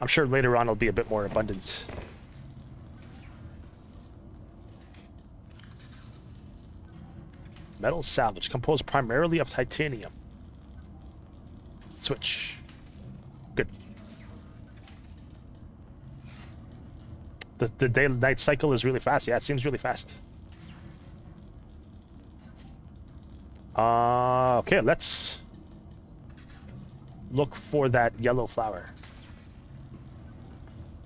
I'm sure later on it'll be a bit more abundant. Metal salvage, composed primarily of titanium. Switch. Good. The day-night cycle is really fast. Yeah, it seems really fast. Okay, let's look for that yellow flower.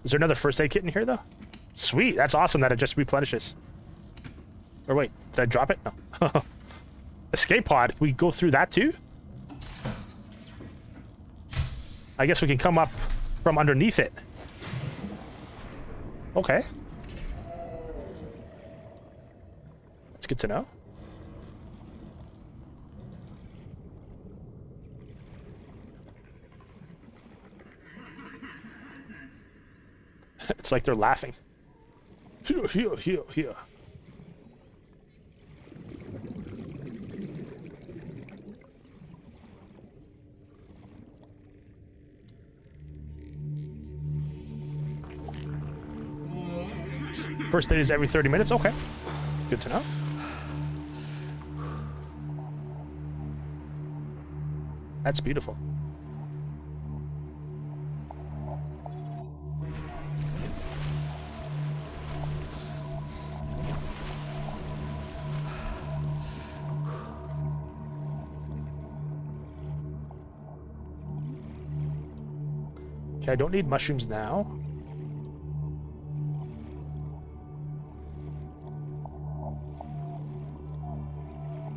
Is there another first aid kit in here, though? Sweet, that's awesome that it just replenishes. Or wait, did I drop it? No. Escape pod, we go through that too? I guess we can come up from underneath it. Okay. That's good to know. It's like they're laughing. Here. First aid is every 30 minutes? Okay. Good to know. That's beautiful. Okay, I don't need mushrooms now.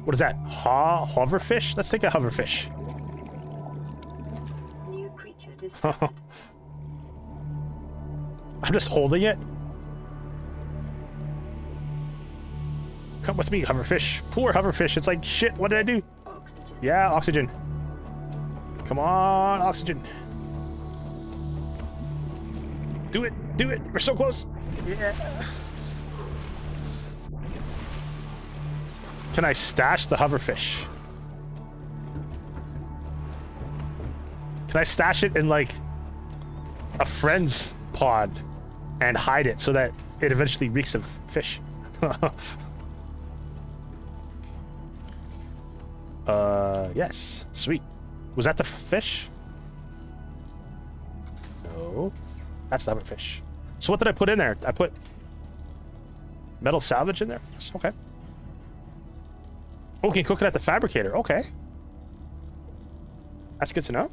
What is that? Hoverfish? Let's take a hoverfish. New creature discovered. I'm just holding it. Come with me, hoverfish. Poor hoverfish. It's like, shit, what did I do? Oxygen. Yeah, oxygen. Come on, oxygen. Do it, do it. We're so close. Yeah. Can I stash the hoverfish? Can I stash it in like a friend's pod and hide it so that it eventually reeks of fish? Yes. Sweet. Was that the fish? No. That's the hoverfish. So what did I put in there? I put metal salvage in there? Yes, okay. Oh, we can cook it at the fabricator. Okay. That's good to know.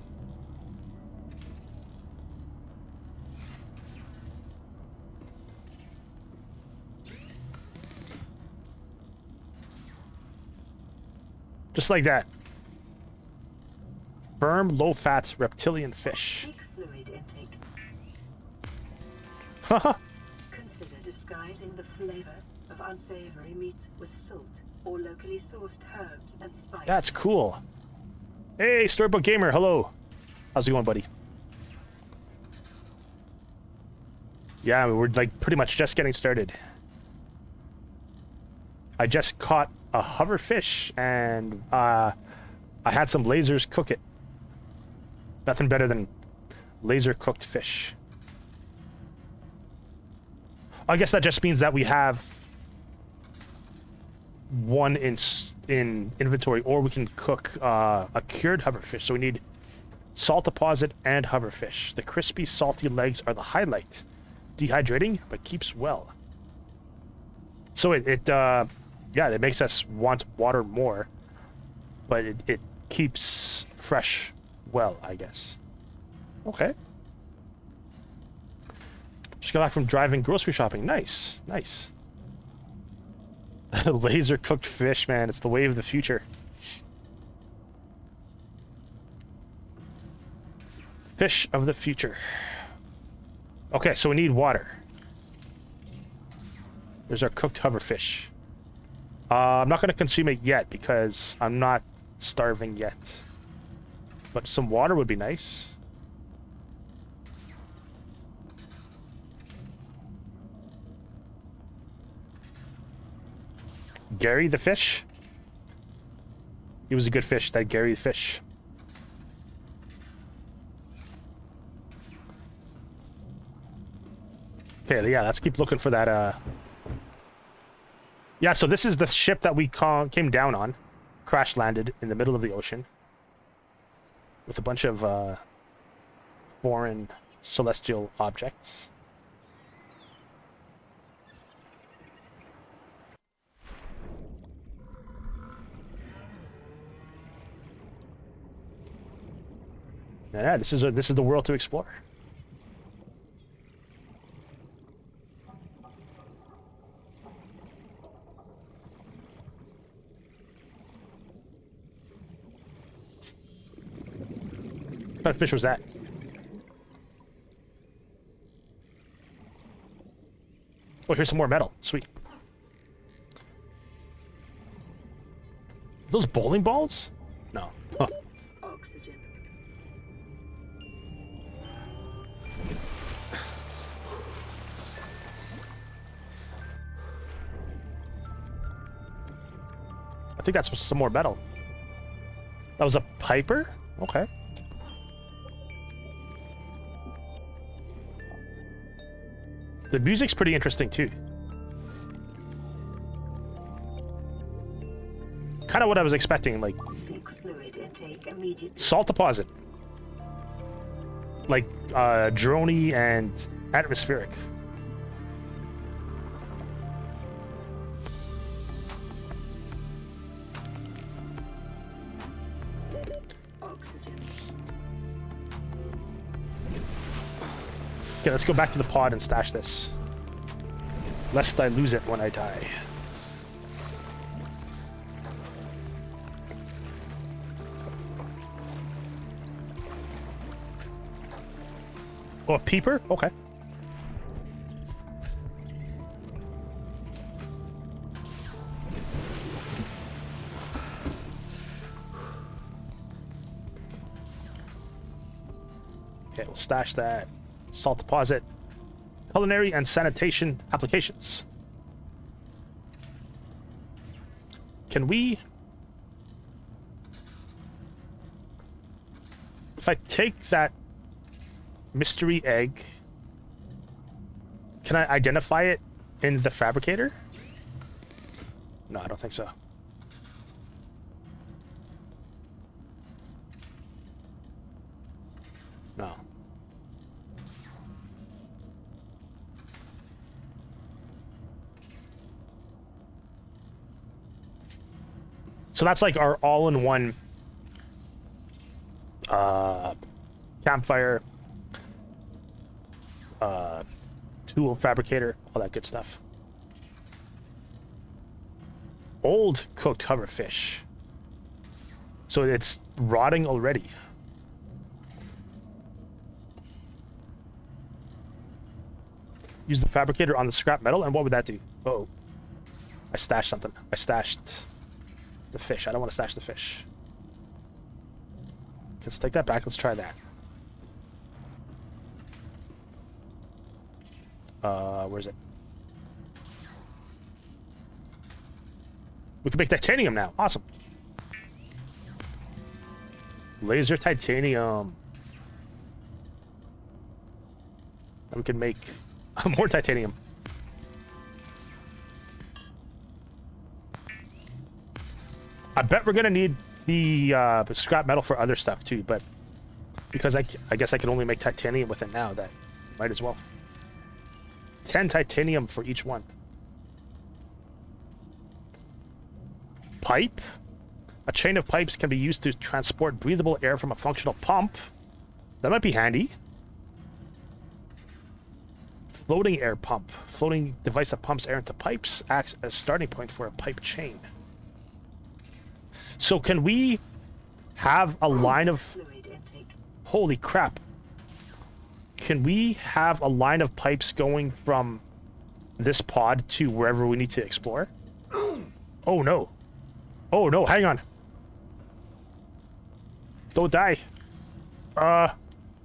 Just like that. Firm, low-fat reptilian fish. Peak fluid intake. Haha. Consider disguising the flavor of unsavory meat with salt or locally sourced herbs and spices. That's cool. Hey, Storybook Gamer, hello. How's it going, buddy? Yeah, we're like pretty much just getting started. I just caught a hoverfish and I had some lasers cook it. Nothing better than laser cooked fish. I guess that just means that we have one in inventory, or we can cook a cured hoverfish. So we need salt deposit and hoverfish. The crispy, salty legs are the highlight. Dehydrating, but keeps well. So yeah, it makes us want water more, but it keeps fresh well, I guess. Okay. Just got back from driving grocery shopping. Nice, nice. Laser cooked fish, man. It's the way of the future. Fish of the future. Okay, so we need water. There's our cooked hoverfish. I'm not going to consume it yet because I'm not starving yet. But some water would be nice. Gary the fish? He was a good fish, that Gary the fish. Okay, yeah, let's keep looking for that, Yeah, so this is the ship that we came down on. Crash landed in the middle of the ocean. With a bunch of, foreign celestial objects. Yeah, this is the world to explore. What kind of fish was that? Oh, here's some more metal. Sweet. Those bowling balls? No. Huh. Oxygen. I think that's some more metal. That was a Piper? Okay. The music's pretty interesting too. Kind of what I was expecting, like Seek fluid intake immediately. salt deposit. Like droney and atmospheric. Oxygen. Okay, let's go back to the pod and stash this. Lest I lose it when I die. Oh, a peeper? Okay. Okay, we'll stash that. Salt deposit. Culinary and sanitation applications. Can we... If I take that mystery egg, can I identify it in the fabricator? No, I don't think so. No. So that's like our all-in-one campfire, tool fabricator, all that good stuff. Old cooked hoverfish. So it's rotting already. Use the fabricator on the scrap metal, and what would that do? Oh, I stashed something. I stashed the fish. I don't want to stash the fish. Let's take that back. Let's try that. Where's it? We can make titanium now. Awesome. Laser titanium. And we can make more titanium. I bet we're gonna need the scrap metal for other stuff too, but because I guess I can only make titanium with it now, that might as well. 10 titanium for each one. Pipe. A chain of pipes can be used to transport breathable air from a functional pump. That might be handy. Floating air pump. Floating device that pumps air into pipes. Acts as starting point for a pipe chain. So can we have a line of... Fluid intake. Holy crap. Can we have a line of pipes going from this pod to wherever we need to explore? Oh no. Oh no, hang on. Don't die.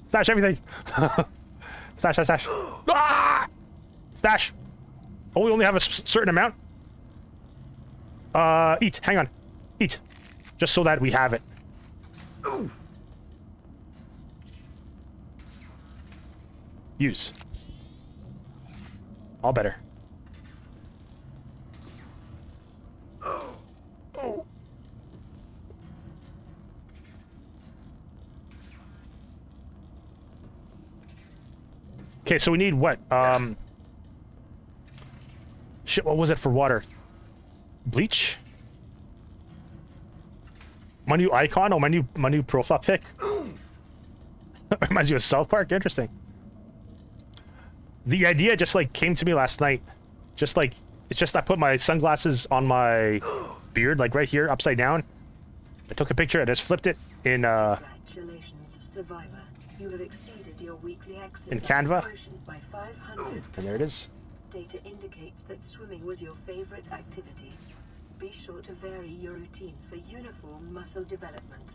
Stash everything. Stash, stash, stash. Ah! Stash. Oh, we only have a certain amount. Eat. Hang on. Eat. Just so that we have it. Use. All better. Oh. Okay, so we need what? Shit, what was it for water? Bleach? My new icon? Oh, my new profile pic? Reminds you of South Park? Interesting. The idea just like came to me last night. Just like, it's just I put my sunglasses on my beard, like right here, upside down. I took a picture, I just flipped it in Congratulations, survivor. You have exceeded your weekly exercise in Canva. quotient by 500%. And there it is. Data indicates that swimming was your favorite activity. Be sure to vary your routine for uniform muscle development.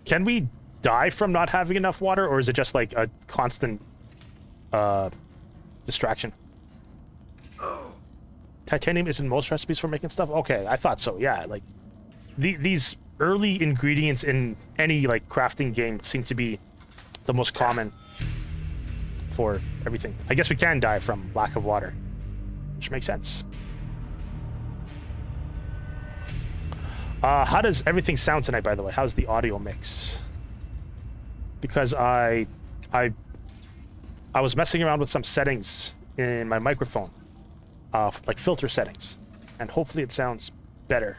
Can we die from not having enough water, or is it just like a constant distraction? Titanium is in most recipes for making stuff? Okay, I thought so, yeah. Like, these early ingredients in any, like, crafting game seem to be the most common for everything. I guess we can die from lack of water, which makes sense. How does everything sound tonight, by the way? How's the audio mix? Because I was messing around with some settings in my microphone, like filter settings, and hopefully it sounds better.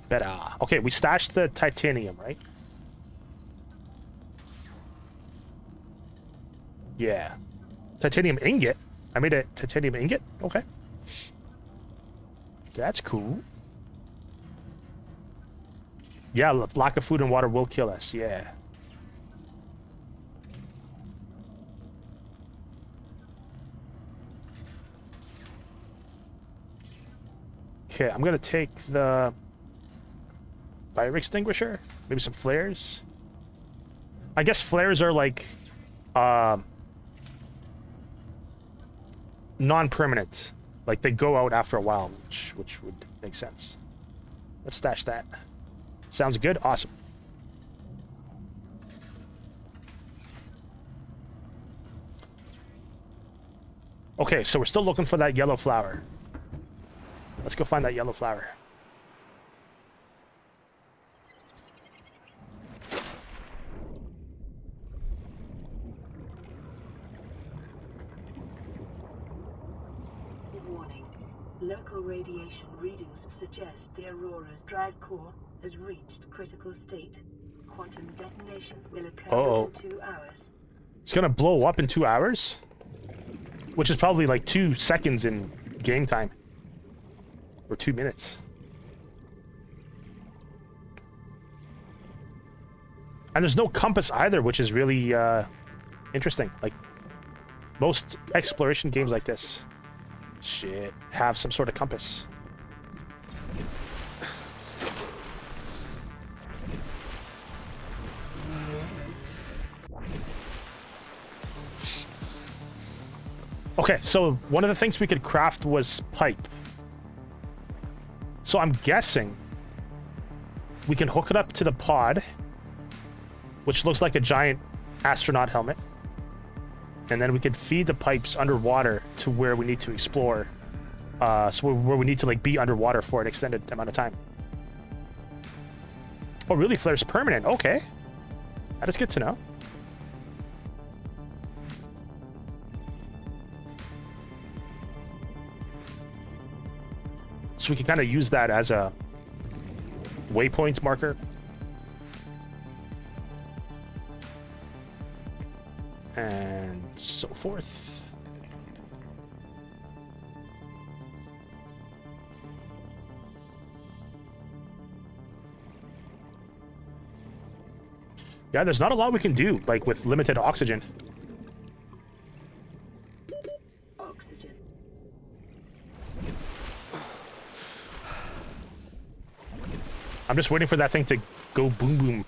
Better. Okay, we stashed the titanium, right? Yeah. Titanium ingot? I made a titanium ingot? Okay. That's cool. Yeah, lack of food and water will kill us, yeah. Okay, I'm gonna take the fire extinguisher, maybe some flares. I guess flares are like non-permanent. Like they go out after a while, which would make sense. Let's stash that. Sounds good? Awesome. Okay, so we're still looking for that yellow flower. Let's go find that yellow flower. Warning. Local radiation readings suggest the Aurora's drive core has reached critical state. Quantum detonation will occur within 2 hours. It's gonna blow up in 2 hours? Which is probably like 2 seconds in game time. Or 2 minutes. And there's no compass either, which is really interesting. Like, most exploration games like this have some sort of compass. Okay, so one of the things we could craft was pipe. So I'm guessing we can hook it up to the pod, which looks like a giant astronaut helmet. And then we could feed the pipes underwater to where we need to explore. So where we need to like be underwater for an extended amount of time. Oh, really? Flare's permanent. Okay. That is good to know. So we can kind of use that as a waypoint marker. forth. Yeah, there's not a lot we can do, like, with limited oxygen. Oxygen. I'm just waiting for that thing to go boom boom.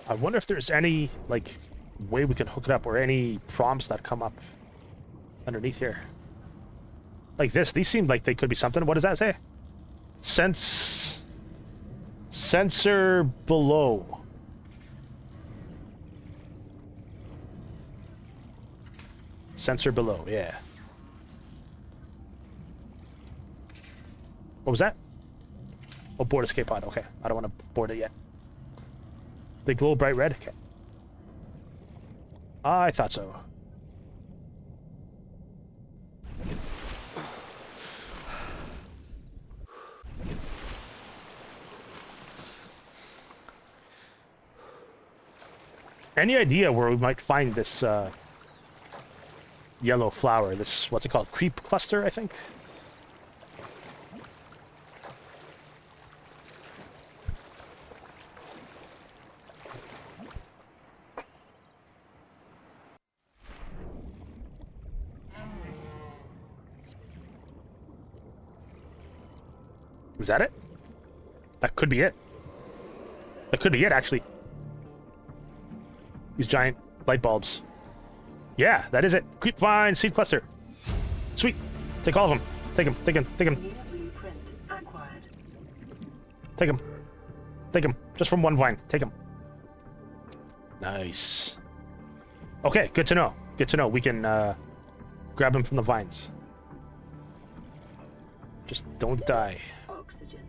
I wonder if there's any, like, way we can hook it up or any prompts that come up underneath here. Like this. These seem like they could be something. What does that say? Sensor below. Sensor below, yeah. What was that? Oh, board escape pod. Okay, I don't want to board it yet. They glow bright red? Okay. I thought so. Any idea where we might find this yellow flower? This, what's it called? Creep cluster, I think? Is that it? That could be it. That could be it, actually. These giant light bulbs. Yeah, that is it. Creep vine seed cluster. Sweet. Take all of them. Take them. Take them. Take them. Blueprint acquired. Take them. Take them. Just from one vine. Take them. Nice. Okay, good to know. Good to know. We can grab them from the vines. Just don't die. Oxygen.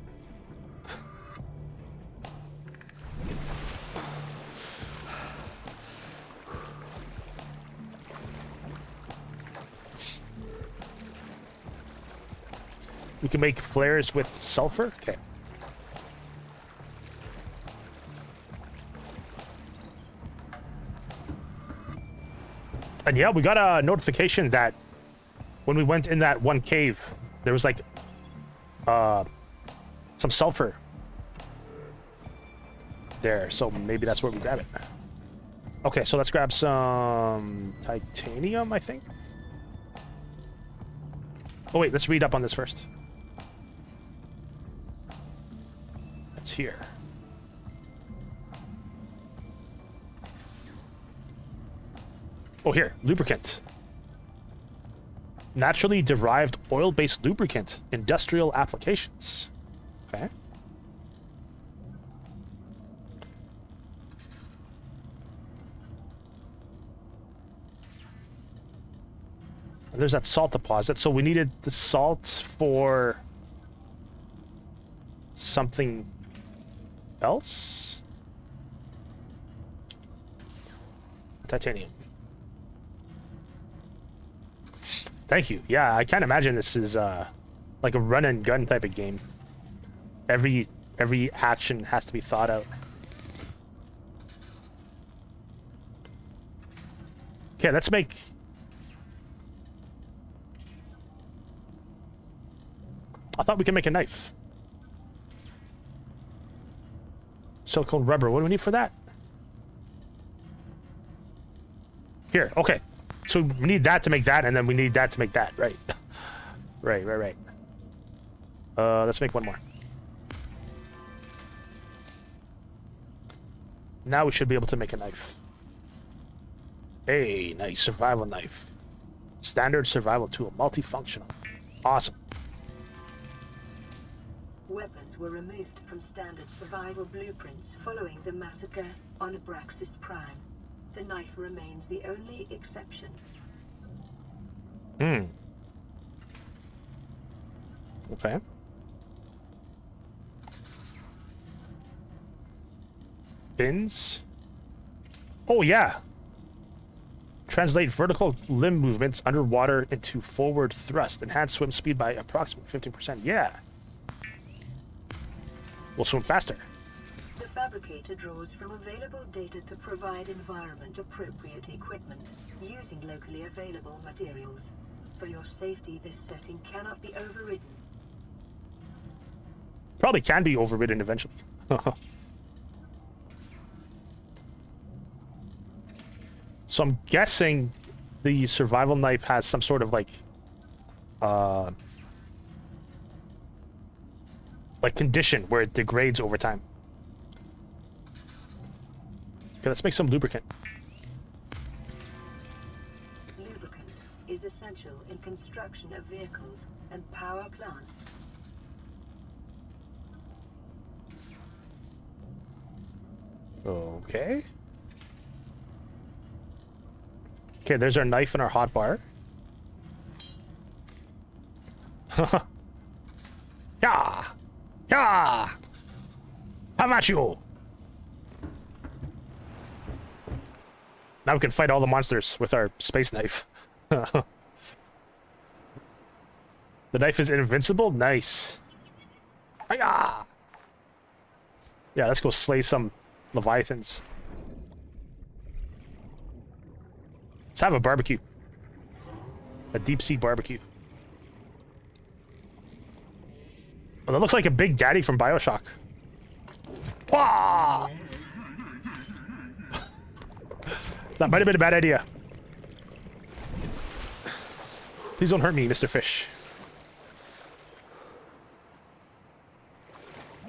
We can make flares with sulfur? Okay. And yeah, we got a notification that when we went in that one cave, there was like some sulfur there, so maybe that's where we grab it. Okay, so let's grab some titanium, I think. Oh wait, let's read up on this first. That's here. Oh, here, lubricant. Naturally derived oil-based lubricant, industrial applications. Okay. There's that salt deposit, so we needed the salt for something else? Titanium. Thank you. Yeah, I can't imagine this is like a run and gun type of game. Every action has to be thought out. Okay, let's make... I thought we could make a knife. Silicone rubber. What do we need for that? Here, okay. So we need that to make that, and then we need that to make that, right? Right. Let's make one more. Now we should be able to make a knife. Hey, nice survival knife. Standard survival tool, multifunctional. Awesome. Weapons were removed from standard survival blueprints following the massacre on Abraxas Prime. The knife remains the only exception. Okay. Pins. Oh, yeah. Translate vertical limb movements underwater into forward thrust. Enhance swim speed by approximately 15%. Yeah. We'll swim faster. The fabricator draws from available data to provide environment-appropriate equipment using locally available materials. For your safety, this setting cannot be overridden. Probably can be overridden eventually. So I'm guessing the survival knife has some sort of like condition where it degrades over time. Okay, let's make some lubricant. Lubricant is essential in construction of vehicles and power plants. Okay. Okay, there's our knife and our hot bar. Yeah! Yeah! How about you? Now we can fight all the monsters with our space knife. The knife is invincible? Nice. Hiya! Yeah, let's go slay some leviathans. Let's have a barbecue. A deep sea barbecue. Oh, that looks like a Big Daddy from BioShock. Wah! That might have been a bad idea. Please don't hurt me, Mr. Fish.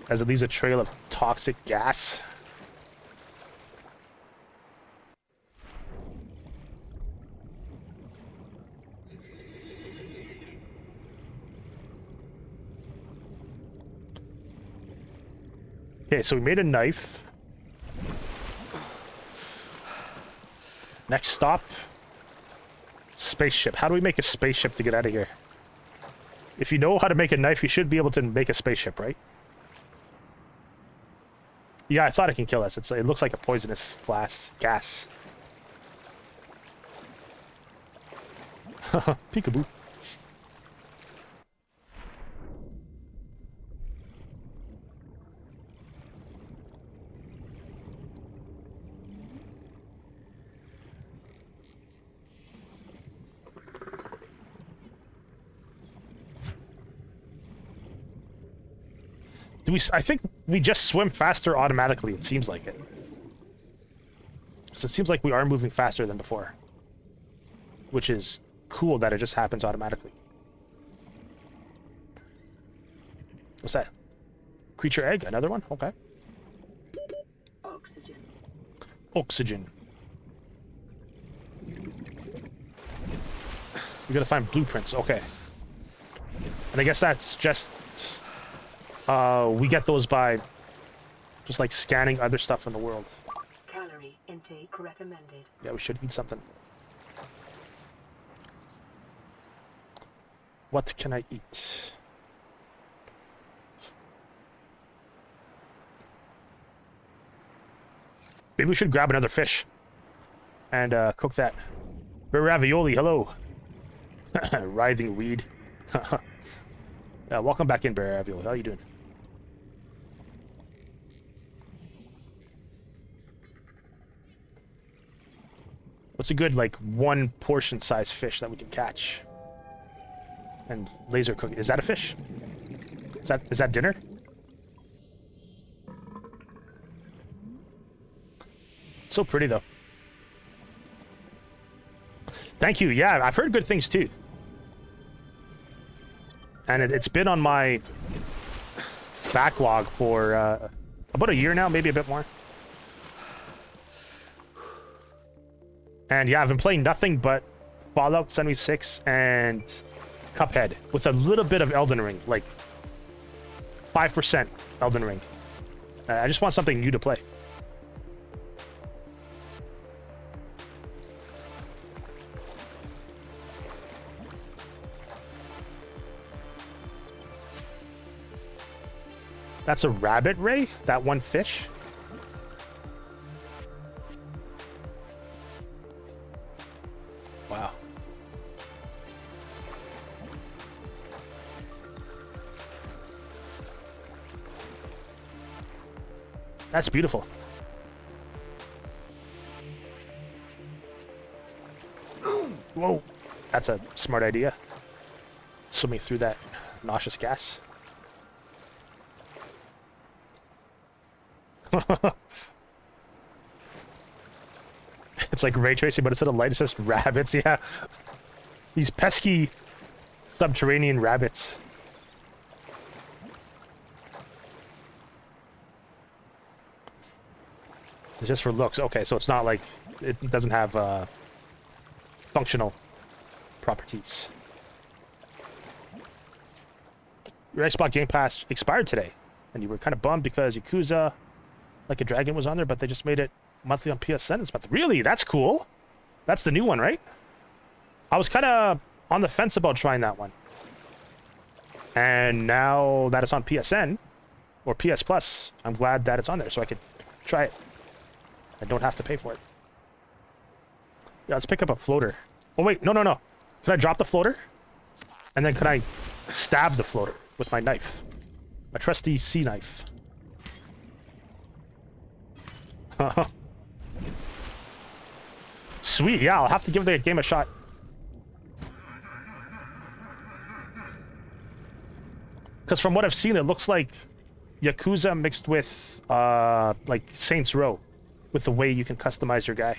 As it leaves a trail of toxic gas. Okay, so we made a knife. Next stop, spaceship. How do we make a spaceship to get out of here? If you know how to make a knife, you should be able to make a spaceship, right? Yeah, I thought it can kill us. It looks like a poisonous gas. Peekaboo. I think we just swim faster automatically, it seems like it. So it seems like we are moving faster than before. Which is cool that it just happens automatically. What's that? Creature egg? Another one? Okay. Oxygen. Oxygen. We gotta find blueprints. Okay. And I guess that's just... we get those by just like scanning other stuff in the world. Calorie intake recommended. Yeah, we should eat something. What can I eat? Maybe we should grab another fish and cook that. Ravioli, hello. Writhing weed. Welcome back in, Bear Ravioli. How are you doing? What's a good, like, one portion size fish that we can catch? And laser cook. Is that a fish? Is that dinner? So pretty, though. Thank you. Yeah, I've heard good things, too. And it's been on my backlog for about a year now, maybe a bit more. And yeah, I've been playing nothing but Fallout 76 and Cuphead with a little bit of Elden Ring, like 5% Elden Ring. I just want something new to play. That's a rabbit ray? That one fish? That's beautiful. Whoa, that's a smart idea. Swimming through that nauseous gas. It's like ray tracing, but instead of light, it's just rabbits. Yeah, these pesky subterranean rabbits. It's just for looks. Okay, so it's not like it doesn't have functional properties. Your Xbox Game Pass expired today, and you were kind of bummed because Yakuza Like a Dragon was on there, but they just made it monthly on PSN this month. Really? That's cool. That's the new one, right? I was kind of on the fence about trying that one. And now that it's on PSN, or PS Plus, I'm glad that it's on there so I could try it. I don't have to pay for it. Yeah, let's pick up a floater. Oh, wait. No, no, no. Can I drop the floater? And then can I stab the floater with my knife? My trusty sea knife. Sweet. Yeah, I'll have to give the game a shot. Because from what I've seen, it looks like Yakuza mixed with, like, Saints Row. With the way you can customize your guy.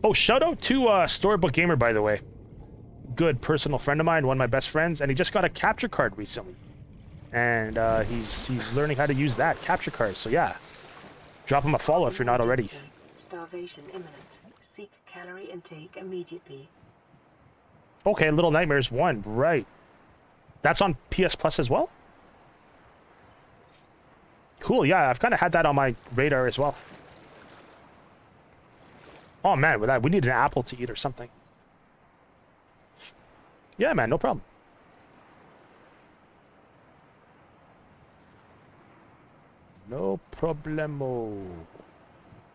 Oh, shout out to Storybook Gamer, by the way. Good personal friend of mine, one of my best friends, and he just got a capture card recently. And he's learning how to use that capture card. So yeah, drop him a follow if you're not already. Starvation imminent. Seek calorie intake immediately. Okay, Little Nightmares 1, right. That's on PS Plus as well? Cool, yeah, I've kind of had that on my radar as well. Oh man, with that, we need an apple to eat or something. Yeah, man, no problem. No problemo.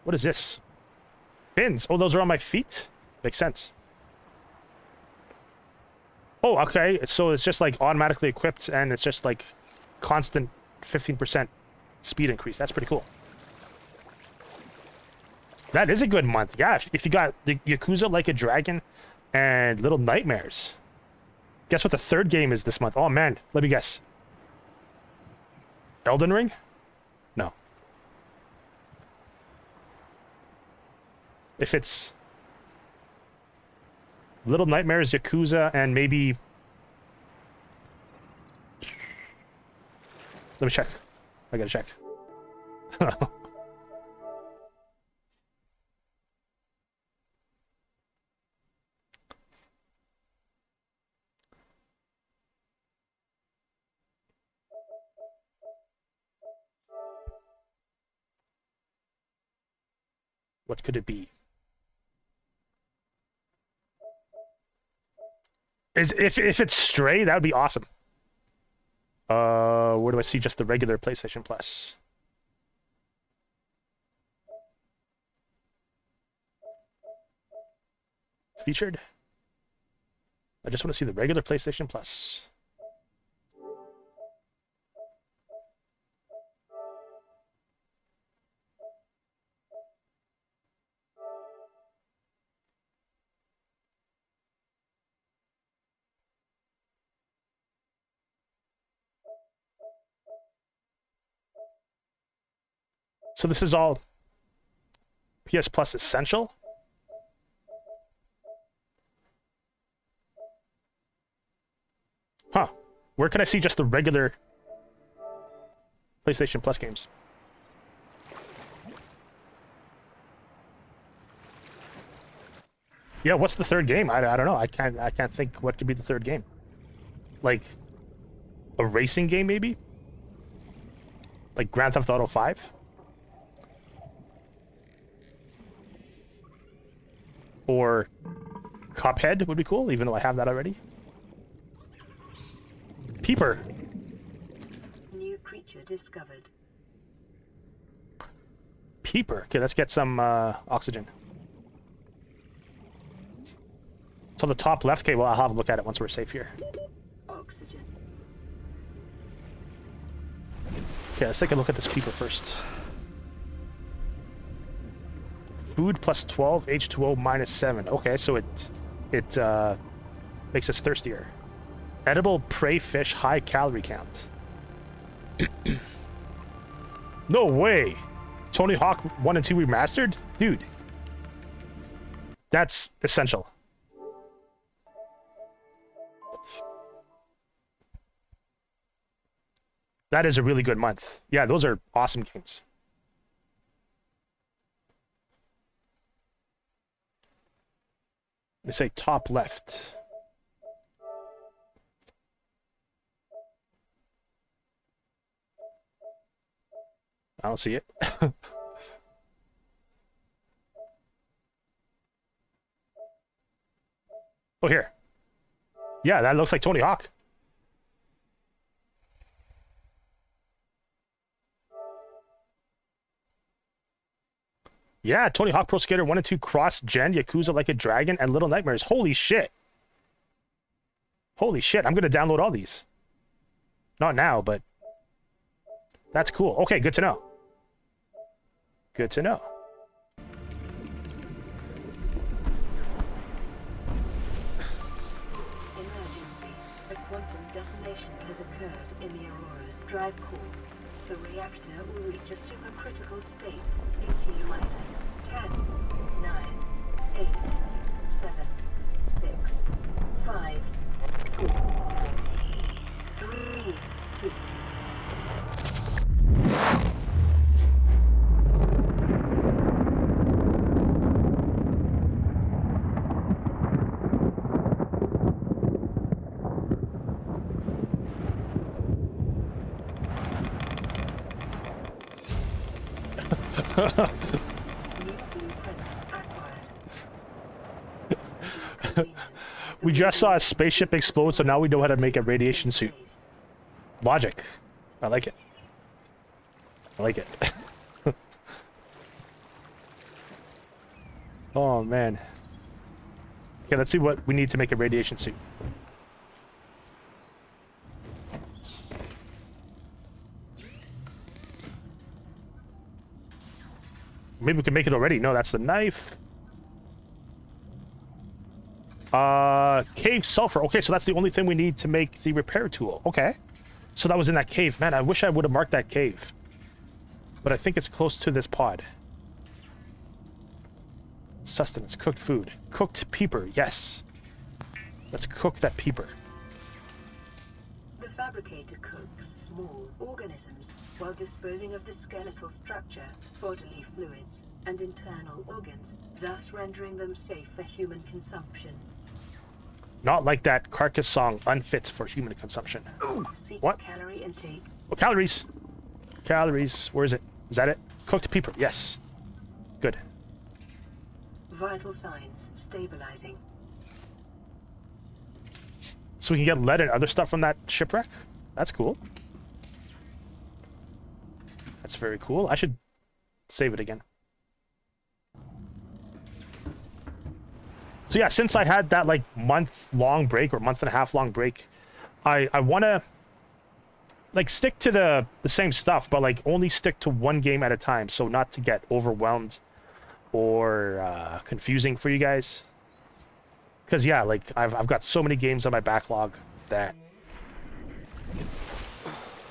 What is this? Pins. Oh, those are on my feet? Makes sense. Oh, okay. So it's just like automatically equipped and it's just like constant 15% speed increase. That's pretty cool. That is a good month. Yeah, if you got the Yakuza Like a Dragon and Little Nightmares. Guess what the third game is this month? Oh, man. Let me guess. Elden Ring? No. If it's Little Nightmares, Yakuza, and maybe... Let me check. I gotta check. What could it be? If it's Stray, that would be awesome. Where do I see just the regular PlayStation Plus? Featured? I just want to see the regular PlayStation Plus. So this is all PS Plus Essential? Huh. Where can I see just the regular PlayStation Plus games? Yeah, what's the third game? I don't know. I can't think what could be the third game. Like a racing game maybe? Like Grand Theft Auto 5? Or Cuphead would be cool, even though I have that already. Peeper. New creature discovered. Peeper. Okay, let's get some oxygen. So the top left. Okay, well, I'll have a look at it once we're safe here. Oxygen. Okay, let's take a look at this Peeper first. Food plus 12, H2O minus 7. Okay, so it makes us thirstier. Edible prey fish, high calorie count. No way! Tony Hawk 1 and 2 remastered? Dude. That's essential. That is a really good month. Yeah, those are awesome games. They say top left. I don't see it. Oh, here. Yeah, that looks like Tony Hawk. Yeah, Tony Hawk Pro Skater 1 and 2 cross-gen, Yakuza Like a Dragon, and Little Nightmares. Holy shit. Holy shit, I'm going to download all these. Not now, but that's cool. Okay, good to know. Good to know. Emergency. A quantum detonation has occurred in the Aurora's drive core. The reactor will reach a supercritical state in T-minus 10, 9, 8, 7, 6, 5, 4, 3, 2. We just saw a spaceship explode, so now we know how to make a radiation suit. Logic. I like it. I like it. Oh, man. Okay, let's see what we need to make a radiation suit. Maybe we can make it already. No, that's the knife. Cave sulfur. Okay, so that's the only thing we need to make the repair tool. Okay. So that was in that cave. Man, I wish I would have marked that cave. But I think it's close to this pod. Sustenance. Cooked food. Cooked peeper. Yes. Let's cook that peeper. The fabricator cooks small organisms while disposing of the skeletal structure, bodily fluids, and internal organs, thus rendering them safe for human consumption. Not like that carcass song, unfit for human consumption. Seek What? Calorie intake. Oh, calories. Calories. Where is it? Is that it? Cooked peeper. Yes. Good. Vital signs stabilizing. So we can get lead and other stuff from that shipwreck? That's cool. That's very cool. I should save it again. So yeah, since I had that like month-long break or month-and-a-half long break, I want to like stick to the same stuff, but like only stick to one game at a time, so not to get overwhelmed or confusing for you guys. Because yeah, like I've got so many games on my backlog that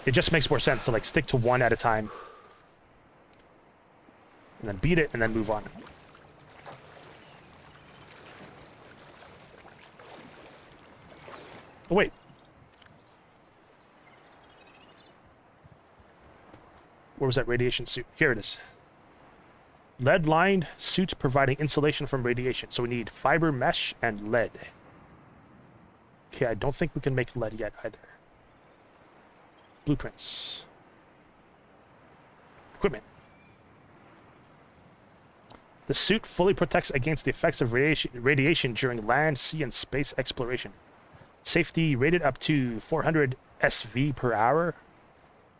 it just makes more sense to like stick to one at a time and then beat it and then move on. Oh, wait. Where was that radiation suit? Here it is. Lead-lined suit providing insulation from radiation. So we need fiber mesh and lead. Okay, I don't think we can make lead yet either. Blueprints. Equipment. The suit fully protects against the effects of radiation during land, sea, and space exploration. Safety rated up to 400 SV per hour.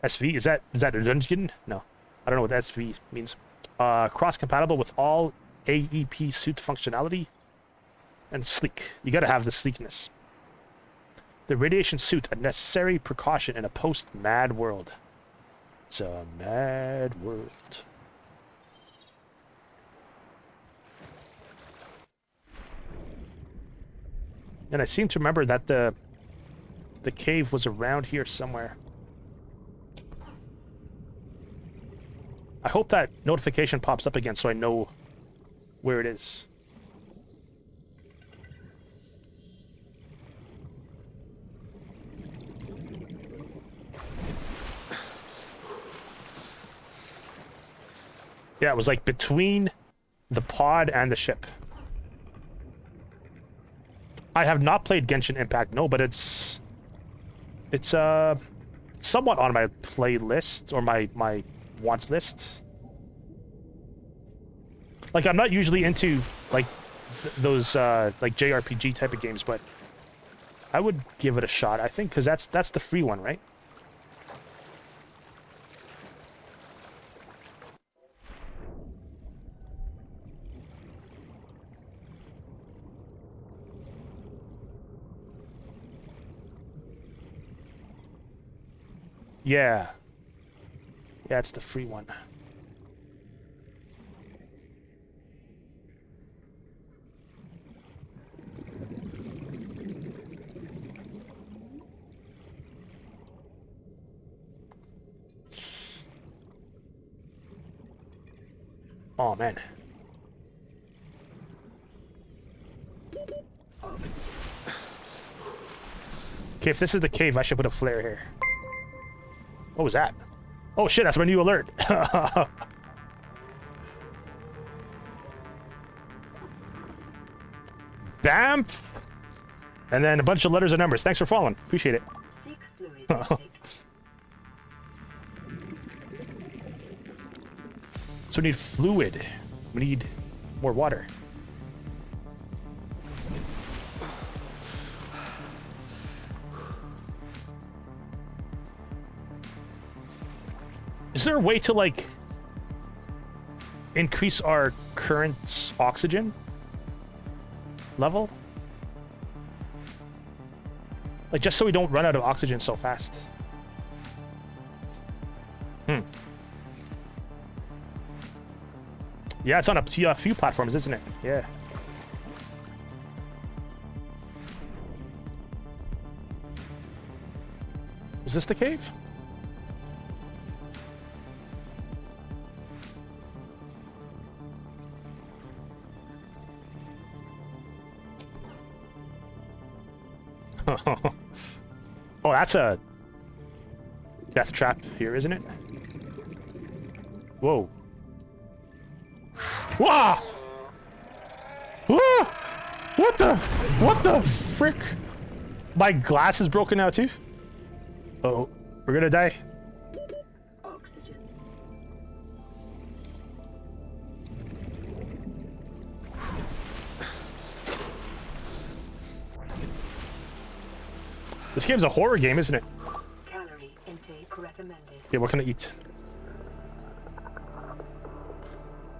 SV? Is that a dungeon? No. I don't know what SV means. Cross-compatible with all AEP suit functionality. And sleek. You gotta have the sleekness. The radiation suit, a necessary precaution in a post-mad world. It's a mad world. And I seem to remember that the cave was around here somewhere. I hope that notification pops up again so I know where it is. Yeah, it was like between the pod and the ship. I have not played Genshin Impact, no, but it's somewhat on my playlist or my wants list. Like, I'm not usually into like those like JRPG type of games, but I would give it a shot, I think, because that's the free one, right? Yeah. Yeah, it's the free one. Oh, man. Okay, if this is the cave, I should put a flare here. What was that? Oh shit, that's my new alert. Bam! And then a bunch of letters and numbers. Thanks for following. Appreciate it. Seek fluid intake. So we need fluid. We need more water. Is there a way to, like, increase our current oxygen level? Like, just so we don't run out of oxygen so fast. Yeah, it's on a few platforms, isn't it? Yeah. Is this the cave? Oh, that's a death trap here, isn't it? Whoa. Whoa! Whoa! What the frick? My glass is broken now too? Uh-oh, we're gonna die. Oxygen. This game's a horror game, isn't it? Calorie intake recommended. Okay, what can I eat?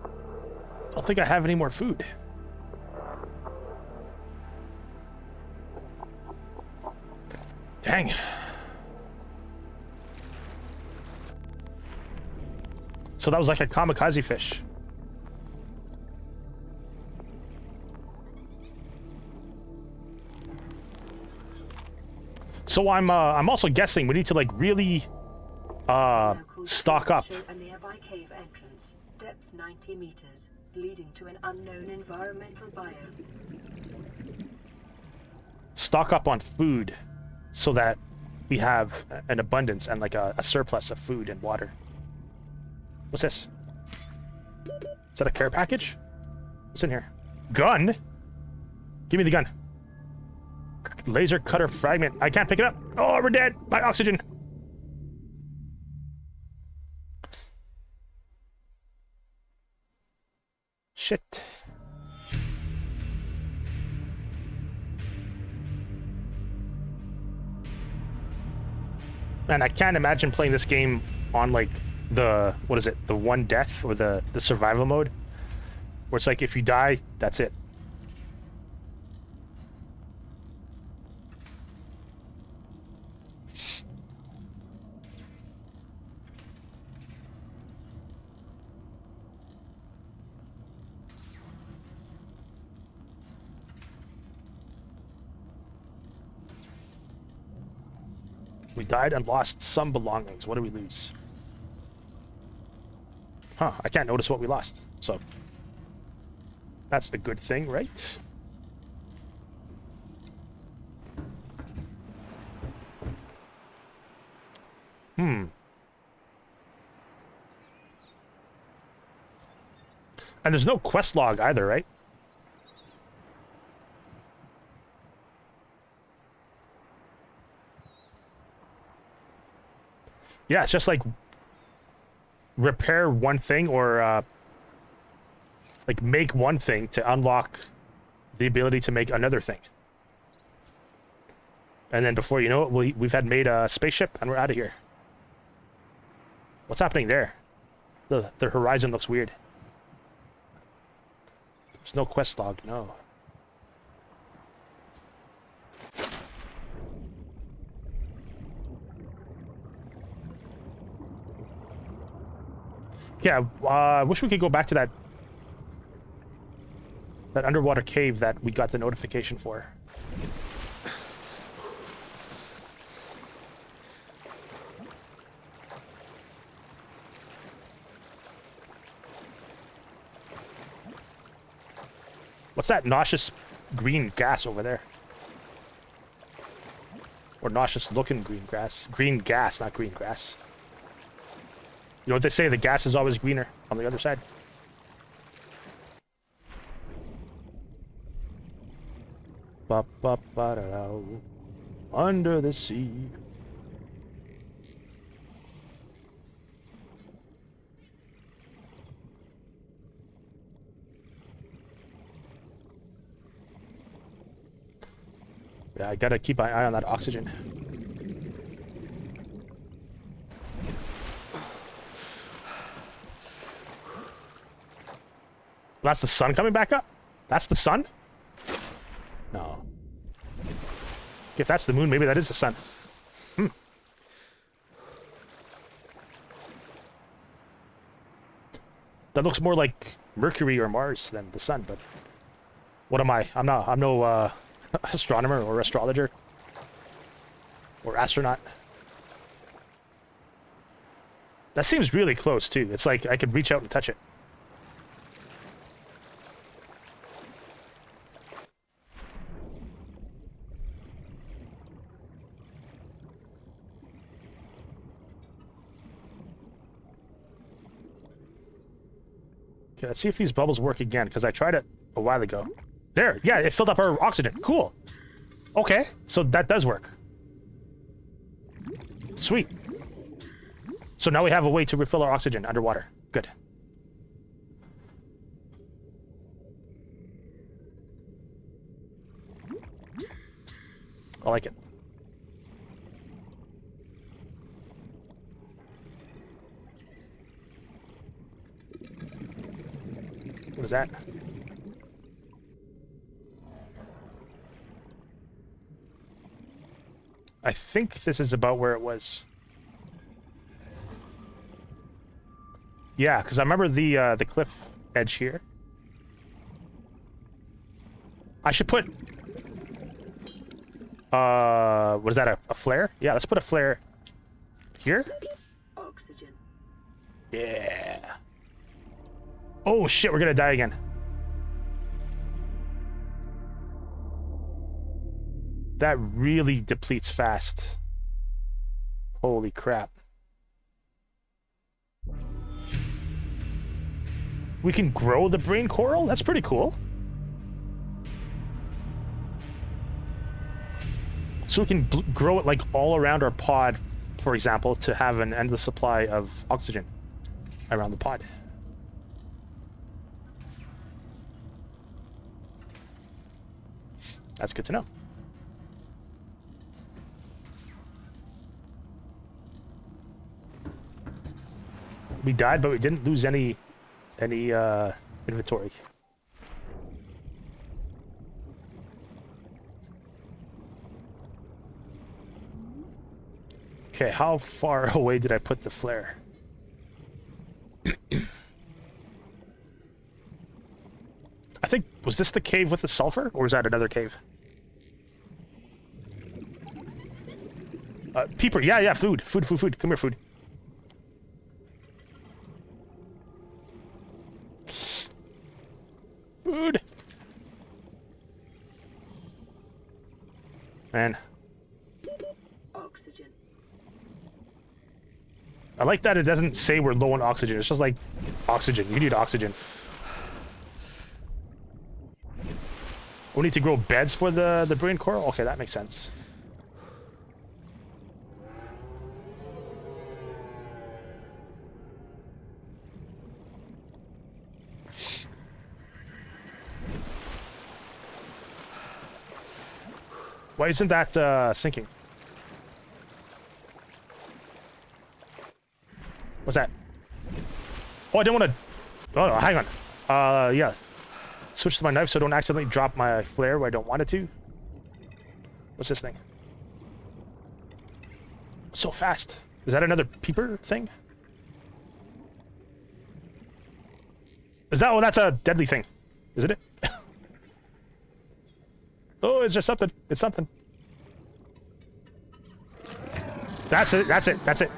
I don't think I have any more food. Dang. So that was like a kamikaze fish. So I'm also guessing we need to, like, really stock up. Show a nearby cave entrance, depth 90 meters, leading to an unknown environmental biome. Stock up on food so that we have an abundance and, like, a surplus of food and water. What's this? Is that a care package? What's in here? Gun? Give me the gun. Laser cutter fragment. I can't pick it up. Oh, we're dead. My oxygen. Shit. Man, I can't imagine playing this game on, like, the, what is it? The one death or the survival mode? Where it's like, if you die, that's it. We died and lost some belongings. What did we lose? Huh, I can't notice what we lost. So, that's a good thing, right? And there's no quest log either, right? Yeah, it's just like repair one thing or like make one thing to unlock the ability to make another thing. And then before you know it, we've had made a spaceship and we're out of here. What's happening there? The horizon looks weird. There's no quest log, no. Yeah, I wish we could go back to that underwater cave that we got the notification for. What's that nauseous green gas over there? Or nauseous looking green grass. Green gas, not green grass. You know what they say, the gas is always greener on the other side. Ba ba ba da da. Under the sea. Yeah, I gotta keep my eye on that oxygen. That's the sun coming back up? That's the sun? No. If that's the moon, maybe that is the sun. That looks more like Mercury or Mars than the sun, but what am I? I'm no astronomer or astrologer or astronaut. That seems really close too. It's like I could reach out and touch it. Okay, let's see if these bubbles work again, because I tried it a while ago. There, yeah, it filled up our oxygen. Cool. Okay, so that does work. Sweet. So now we have a way to refill our oxygen underwater. Good. I like it. What is that? I think this is about where it was. Yeah, because I remember the cliff edge here. I should put what is that, a flare? Yeah, let's put a flare here. Oxygen. Yeah. Oh shit, we're gonna die again. That really depletes fast. Holy crap. We can grow the brain coral? That's pretty cool. So we can grow it like all around our pod, for example, to have an endless supply of oxygen around the pod. That's good to know. We died, but we didn't lose any inventory. Okay, how far away did I put the flare? I think, was this the cave with the sulfur, or was that another cave? Peeper, yeah, food. Come here, food. Food. Man. Oxygen. I like that it doesn't say we're low on oxygen. It's just like, oxygen. You need oxygen. We need to grow beds for the brain coral? Okay, that makes sense. Why isn't that sinking? What's that? Oh, I didn't want to... Oh, no, hang on. Yeah. Switch to my knife so I don't accidentally drop my flare where I don't want it to. What's this thing? So fast. Is that another peeper thing? Is that... Oh, that's a deadly thing. Isn't it? Oh, it's just something. It's something. That's it. That's it. That's it.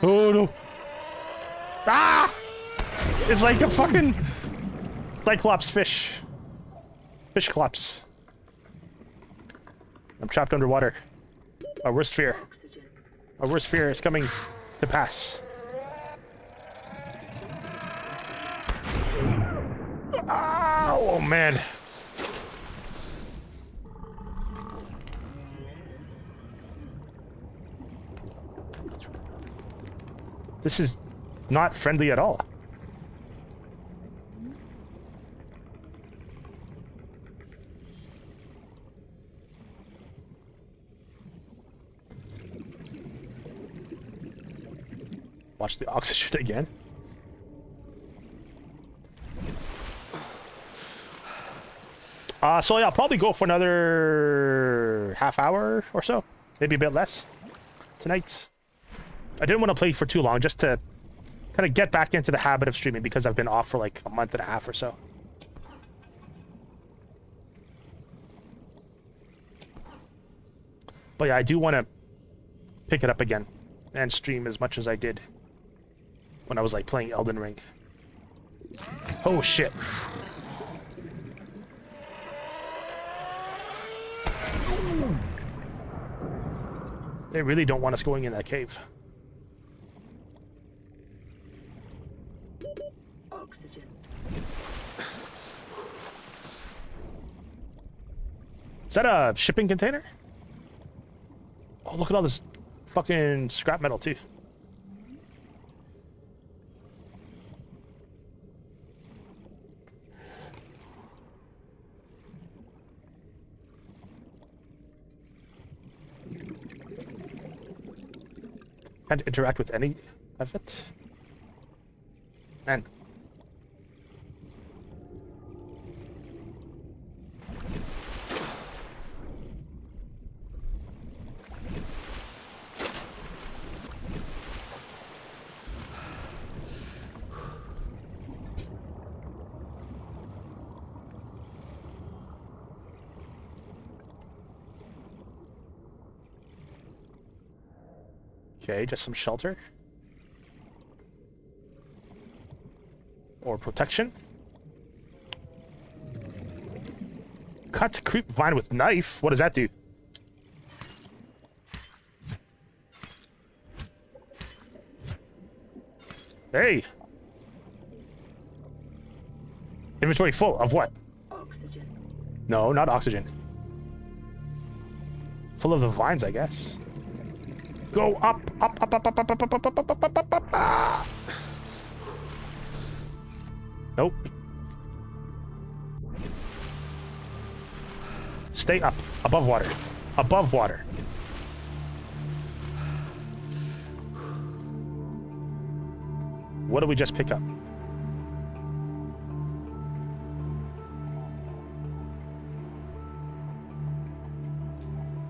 Oh, no. Ah! It's like a fucking Cyclops fish. Fishclops. I'm trapped underwater. Our worst fear. Oxygen. Our worst fear is coming to pass. Ah, oh, man. This is not friendly at all. Watch the oxygen again. So yeah, I'll probably go for another half hour or so. Maybe a bit less tonight. I didn't want to play for too long, just to kind of get back into the habit of streaming because I've been off for like a month and a half or so. But yeah, I do want to pick it up again and stream as much as I did when I was like playing Elden Ring. Oh shit. They really don't want us going in that cave. Oxygen. Is that a shipping container? Oh, look at all this fucking scrap metal too. Can't interact with any of it. Man. Okay, just some shelter. Or protection. Cut creep vine with knife? What does that do? Hey! Inventory full of what? Oxygen. No, not oxygen. Full of the vines, I guess. Go up, up, up, up, up, up, up, up, up, up, up, up, up, up, up. Nope. Stay up, above water, above water. What did we just pick up?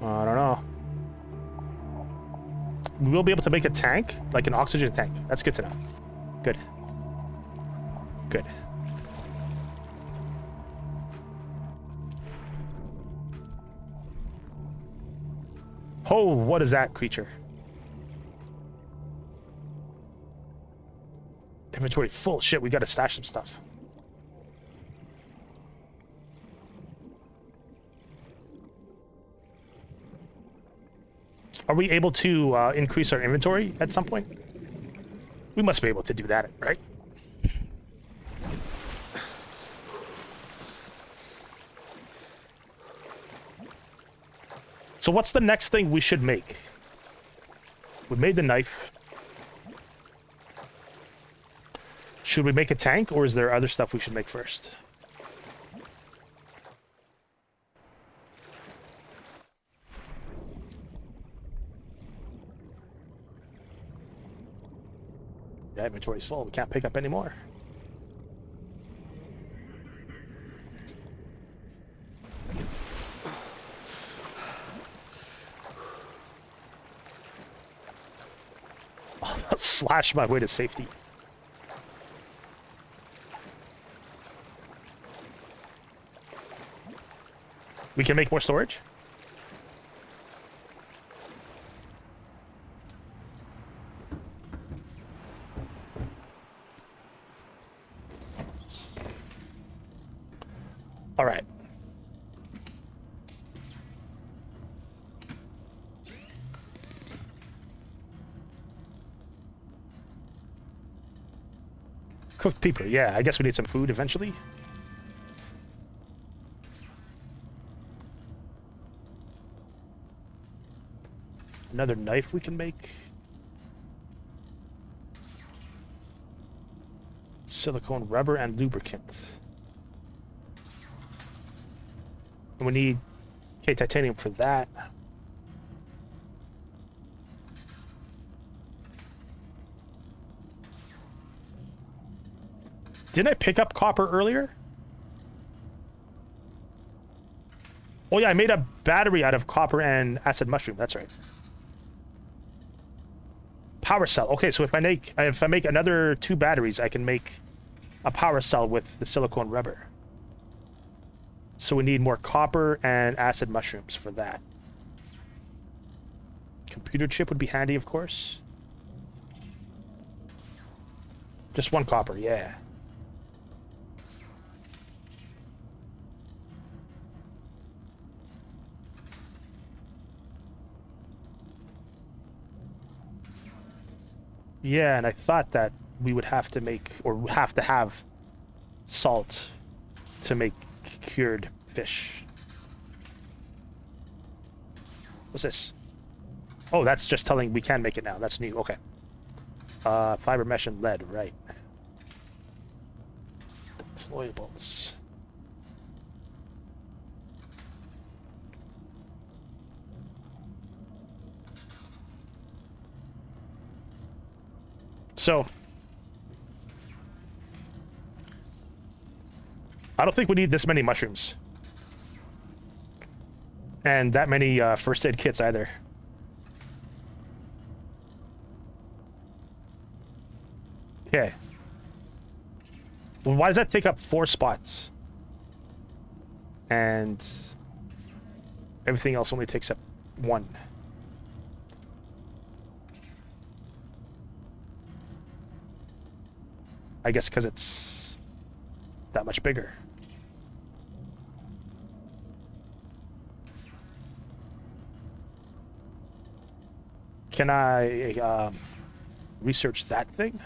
I don't know. We will be able to make a tank, like an oxygen tank. That's good to know. Good. Good. Oh, what is that creature? Inventory full. Shit, we gotta stash some stuff. Are we able to increase our inventory at some point? We must be able to do that, right? So what's the next thing we should make? We made the knife. Should we make a tank, or is there other stuff we should make first? Yeah, inventory's full. We can't pick up any more. I'll slash my way to safety. We can make more storage? All right. Cooked Peeper. Yeah, I guess we need some food eventually. Another knife we can make. Silicone rubber and lubricant. And we need titanium for that. Didn't I pick up copper earlier? Oh yeah, I made a battery out of copper and acid mushroom. That's right. Power cell. Okay, so if I make another 2 batteries, I can make a power cell with the silicone rubber. So we need more copper and acid mushrooms for that. Computer chip would be handy, of course. Just 1 copper, yeah. Yeah, and I thought that we would have to make, or have to have salt to make cured fish. What's this? Oh, that's just telling we can make it now. That's new. Okay. Fiber mesh and lead, right. Deployables. So, I don't think we need this many mushrooms. And that many first aid kits either. Okay. Well, why does that take up 4 spots? And everything else only takes up 1. I guess because it's that much bigger. Can I research that thing?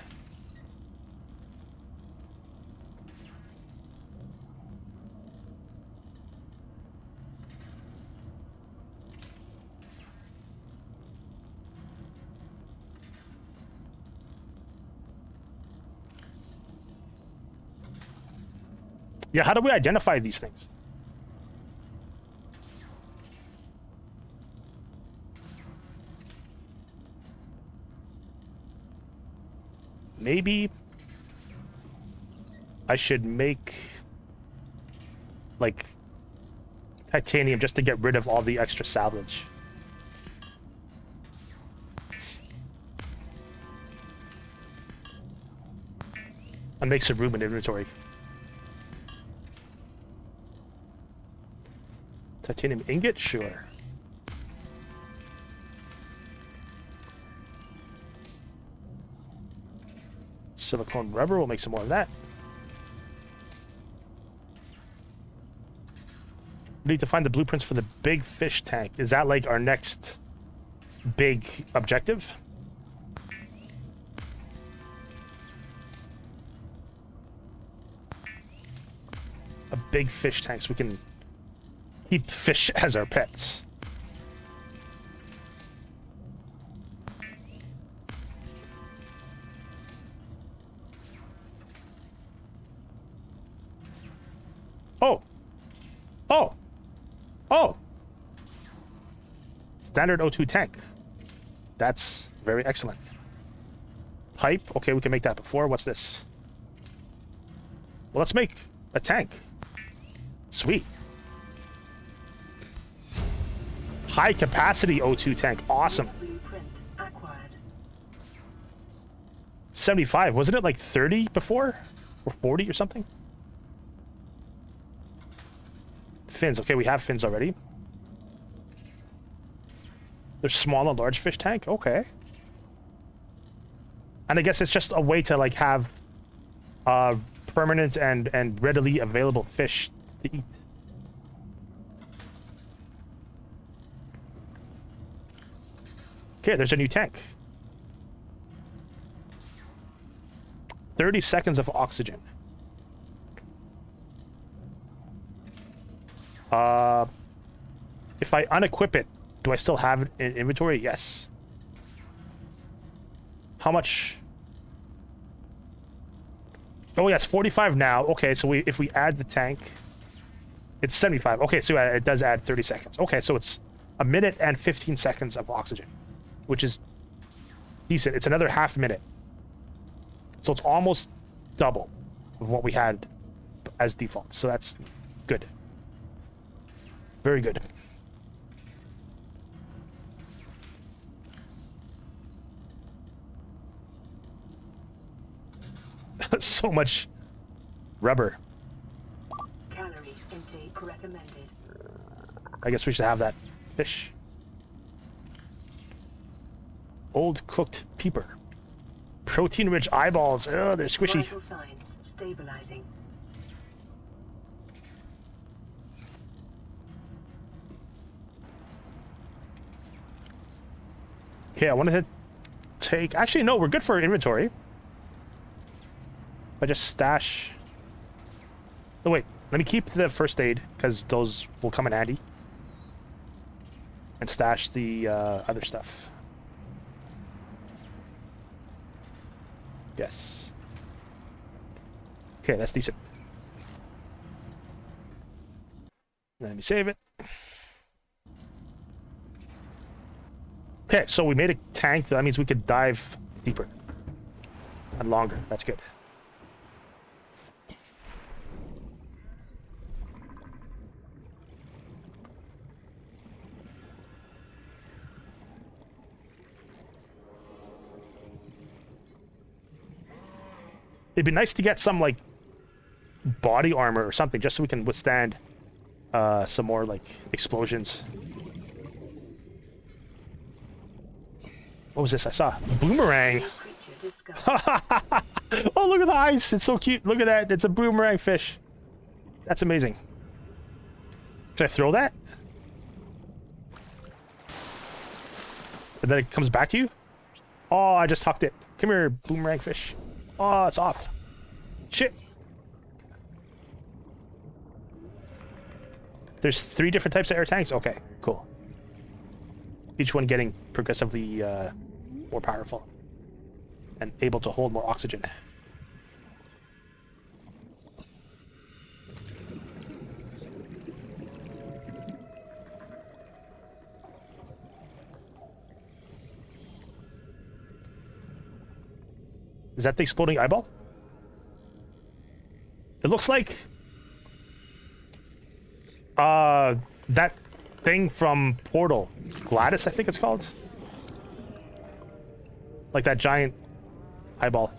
Yeah, how do we identify these things? Maybe I should make like titanium just to get rid of all the extra salvage. And make some room in inventory. Titanium ingot? Sure. Silicone rubber, we'll make some more of that. We need to find the blueprints for the big fish tank. Is that like our next big objective? A big fish tank so we can keep fish as our pets. Oh! Oh! Oh! Standard O2 tank. That's very excellent. Pipe. Okay, we can make that before. What's this? Well, let's make a tank. Sweet. High capacity O2 tank. Awesome. Blueprint acquired. 75. Wasn't it like 30 before? Or 40 or something? Fins. Okay, we have fins already. There's small and large fish tank. Okay. And I guess it's just a way to like have permanent and readily available fish to eat. Okay, there's a new tank. 30 seconds of oxygen. If I unequip it, do I still have it in inventory? Yes. How much? Oh, yes, 45 now. Okay, so if we add the tank, it's 75. Okay, so it does add 30 seconds. Okay, so it's a minute and 15 seconds of oxygen, which is decent. It's another half minute. So it's almost double of what we had as default. So that's good. Very good. So much rubber. Calorie intake recommended. I guess we should have that fish. Old cooked peeper. Protein-rich eyeballs. Oh, they're squishy. Vital signs stabilizing. Okay, I wanted to take... Actually, no, we're good for inventory. If I just stash... Oh, wait. Let me keep the first aid, because those will come in handy. And stash the other stuff. Yes. Okay, that's decent. Let me save it. Okay, so we made a tank. That means we could dive deeper and longer. That's good. It'd be nice to get some, like, body armor or something, just so we can withstand some more, like, explosions. What was this I saw? Boomerang! Oh, look at the ice! It's so cute! Look at that! It's a boomerang fish! That's amazing. Can I throw that? And then it comes back to you? Oh, I just hucked it. Come here, boomerang fish. Oh, it's off. Shit. There's 3 different types of air tanks? Okay, cool. Each one getting progressively more powerful. And able to hold more oxygen. Is that the exploding eyeball? It looks like that thing from Portal. Gladys, I think it's called. Like that giant eyeball.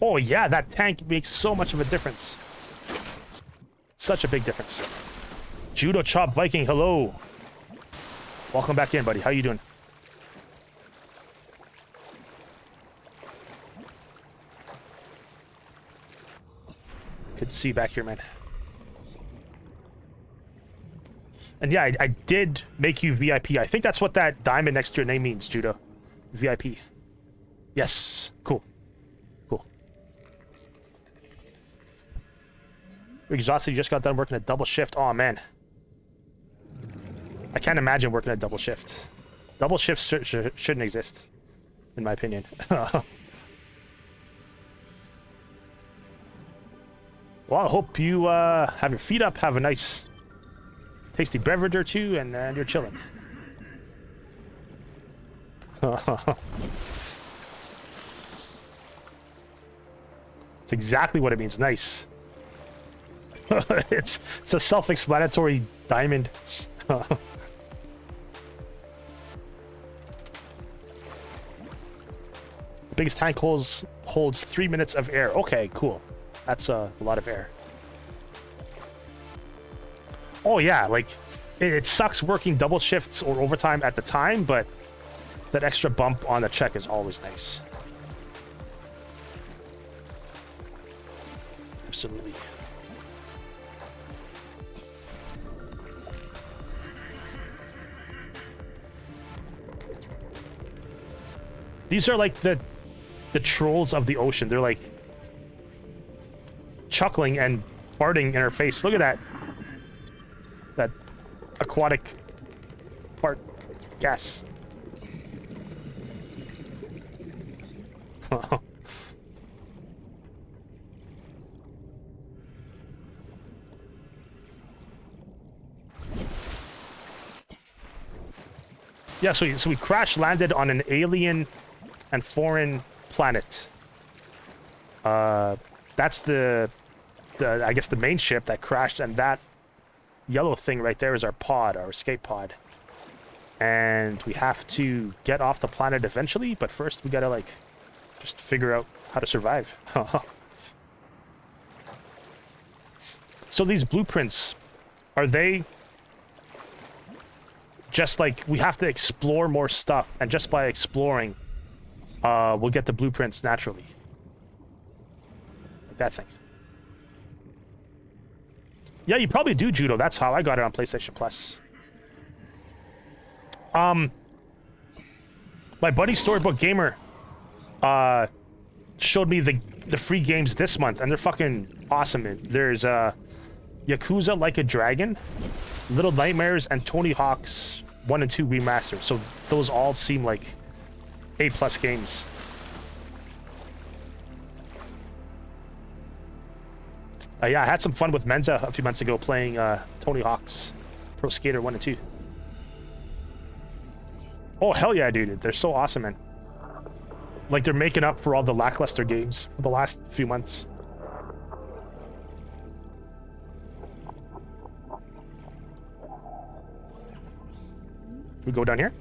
Oh yeah, that tank makes so much of a difference. Such a big difference. Judo Chop Viking, hello. Welcome back in, buddy. How you doing? Good to see you back here, man. And yeah, I did make you VIP. I think that's what that diamond next to your name means, Judo. VIP. Yes. Cool. Cool. You're exhausted. You just got done working a double shift. Oh, man. I can't imagine working a double shift. Double shifts shouldn't exist, in my opinion. Well, I hope you have your feet up, have a nice tasty beverage or two, and you're chilling. It's exactly what it means. Nice. It's a self-explanatory diamond. The biggest tank holds 3 minutes of air. Okay, cool. That's a lot of air. Oh yeah, like it sucks working double shifts or overtime at the time, but that extra bump on the check is always nice. Absolutely. These are like the trolls of the ocean. They're like chuckling and farting in our face. Look at that. That aquatic fart gas. Yeah, so we crash landed on an alien and foreign planet. That's the I guess the main ship that crashed, and that yellow thing right there is our pod, our escape pod. And we have to get off the planet eventually, but first we gotta like just figure out how to survive. So these blueprints, are they just like we have to explore more stuff, and just by exploring we'll get the blueprints naturally? Like that thing. Yeah, you probably do, Judo. That's how I got it on PlayStation Plus. My buddy Storybook Gamer showed me the free games this month, and they're fucking awesome. There's Yakuza Like a Dragon, Little Nightmares, and Tony Hawk's 1 and 2 remastered. So those all seem like A+ games. Yeah, I had some fun with Menza a few months ago playing Tony Hawk's Pro Skater 1 and 2. Oh, hell yeah, dude. They're so awesome, man. Like, they're making up for all the lackluster games for the last few months. We go down here?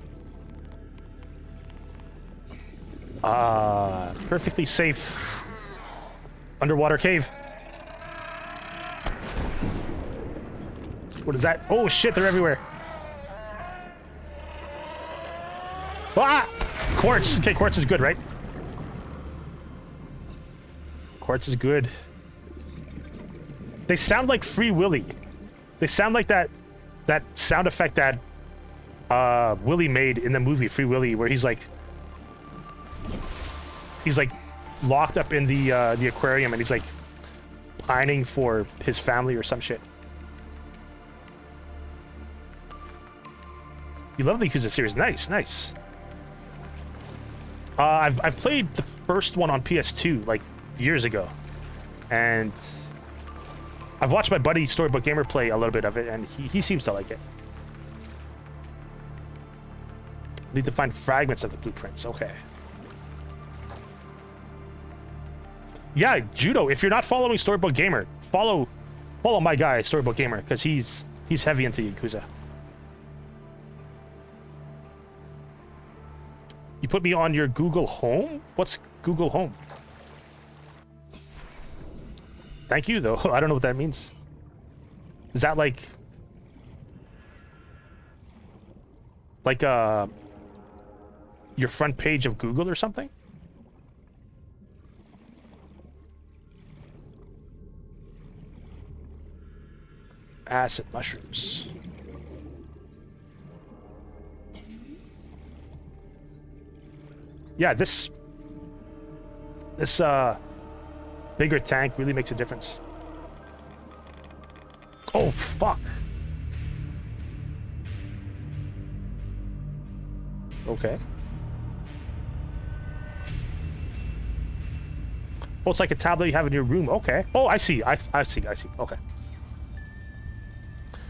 Perfectly safe underwater cave. What is that? Oh shit, they're everywhere. Ah! Quartz. Okay, quartz is good, right? Quartz is good. They sound like Free Willy. They sound like that sound effect that Willy made in the movie Free Willy, where he's like locked up in the aquarium, and he's like pining for his family or some shit. You love the Yakuza series. Nice, nice. I've played the first one on PS2 like years ago, and I've watched my buddy Storybook Gamer play a little bit of it, and he seems to like it. Need to find fragments of the blueprints. Okay. Yeah, Judo. If you're not following Storybook Gamer, follow my guy Storybook Gamer, because he's heavy into Yakuza. You put me on your Google Home? What's Google Home? Thank you, though. I don't know what that means. Is that like like your front page of Google or something? Acid mushrooms. Yeah, this bigger tank really makes a difference. Oh, fuck. Okay. Oh, it's like a tablet you have in your room. Okay. Oh, I see. I see. Okay.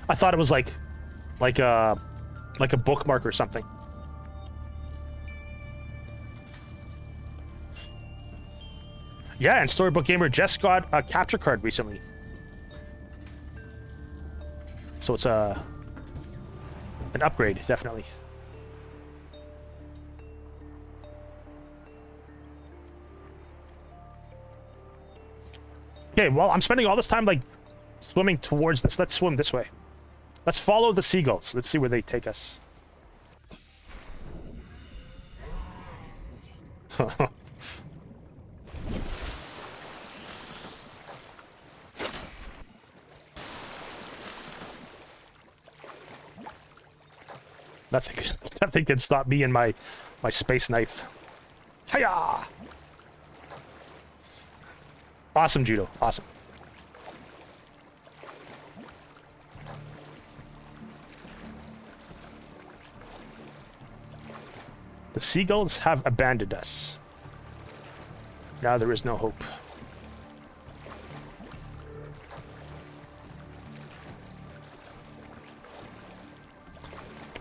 I thought it was like a bookmark or something. Yeah, and Storybook Gamer just got a capture card recently. So it's an upgrade, definitely. Okay, well, I'm spending all this time, like, swimming towards this. Let's swim this way. Let's follow the seagulls. Let's see where they take us. Nothing can stop me and my space knife. Hiya! Awesome, Judo. Awesome. The seagulls have abandoned us. Now there is no hope.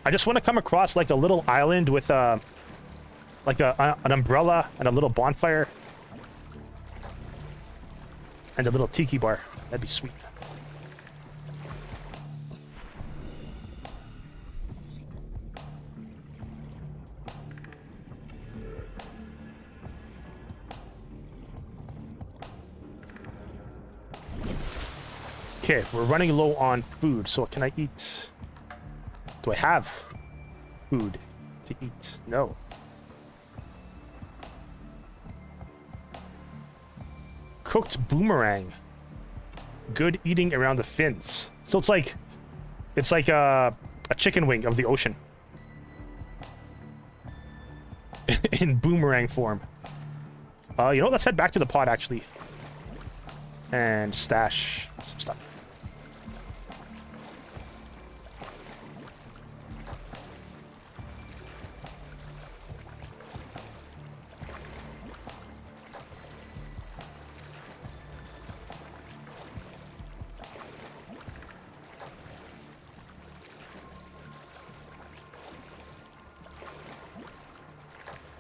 I just want to come across like a little island with like an umbrella and a little bonfire and a little tiki bar. That'd be sweet. Okay, we're running low on food, so can I eat? Do I have food to eat? No. Cooked boomerang. Good eating around the fins. So it's like a chicken wing of the ocean. In boomerang form. You know what? Let's head back to the pod actually. And stash some stuff.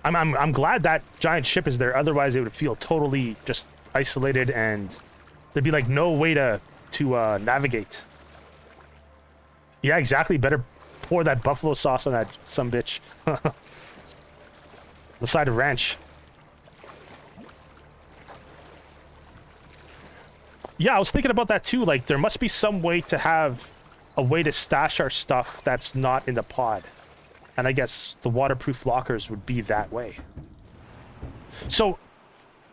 I'm glad that giant ship is there. Otherwise, it would feel totally just isolated, and there'd be like no way to navigate. Yeah, exactly. Better pour that buffalo sauce on that sumbitch. The side of ranch. Yeah, I was thinking about that too. Like, there must be some way to have a way to stash our stuff that's not in the pod. And I guess the waterproof lockers would be that way. So,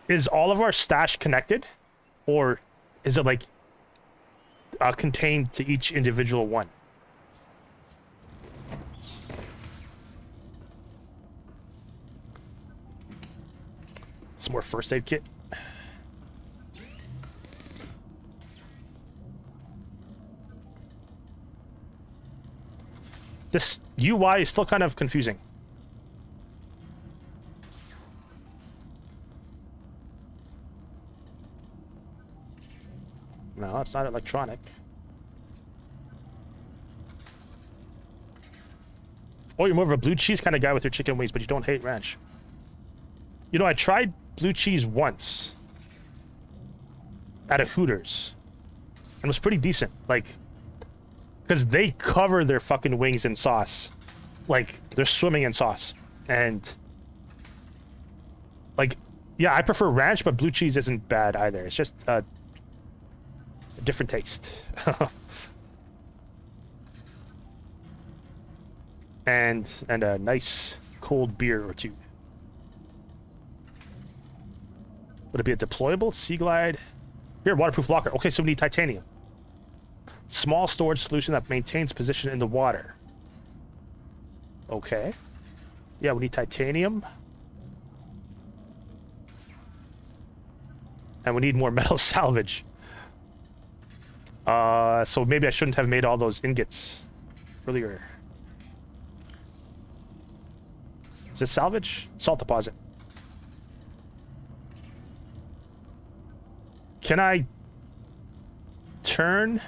is all of our stash connected? Or is it like contained to each individual one? Some more first aid kit. This UI is still kind of confusing. No, it's not electronic. Oh, you're more of a blue cheese kind of guy with your chicken wings, but you don't hate ranch. You know, I tried blue cheese once at a Hooters, and it was pretty decent. Like, because they cover their fucking wings in sauce. Like, they're swimming in sauce. And, like, yeah, I prefer ranch, but blue cheese isn't bad either. It's just a different taste. and a nice cold beer or two. Would it be a deployable sea glide? Here, waterproof locker. Okay, so we need titanium. Small storage solution that maintains position in the water. Okay. Yeah, we need titanium. And we need more metal salvage. So maybe I shouldn't have made all those ingots earlier. Is this salvage? Salt deposit. Can I turn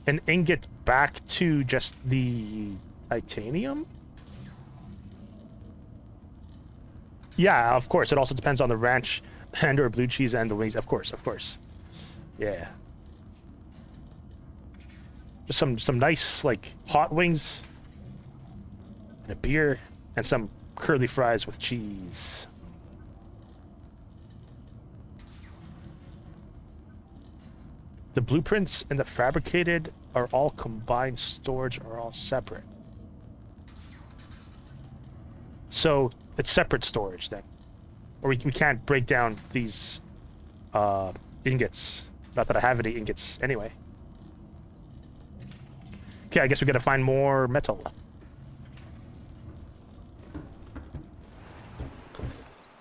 an ingot back to just the titanium? Yeah, of course. It also depends on the ranch and or blue cheese and the wings. Of course, of course. Yeah. Just some nice, like, hot wings. And a beer. And some curly fries with cheese. The blueprints and the fabricated are all combined storage are all separate. So it's separate storage then. Or we can't break down these ingots. Not that I have any ingots anyway. Okay, I guess we gotta find more metal.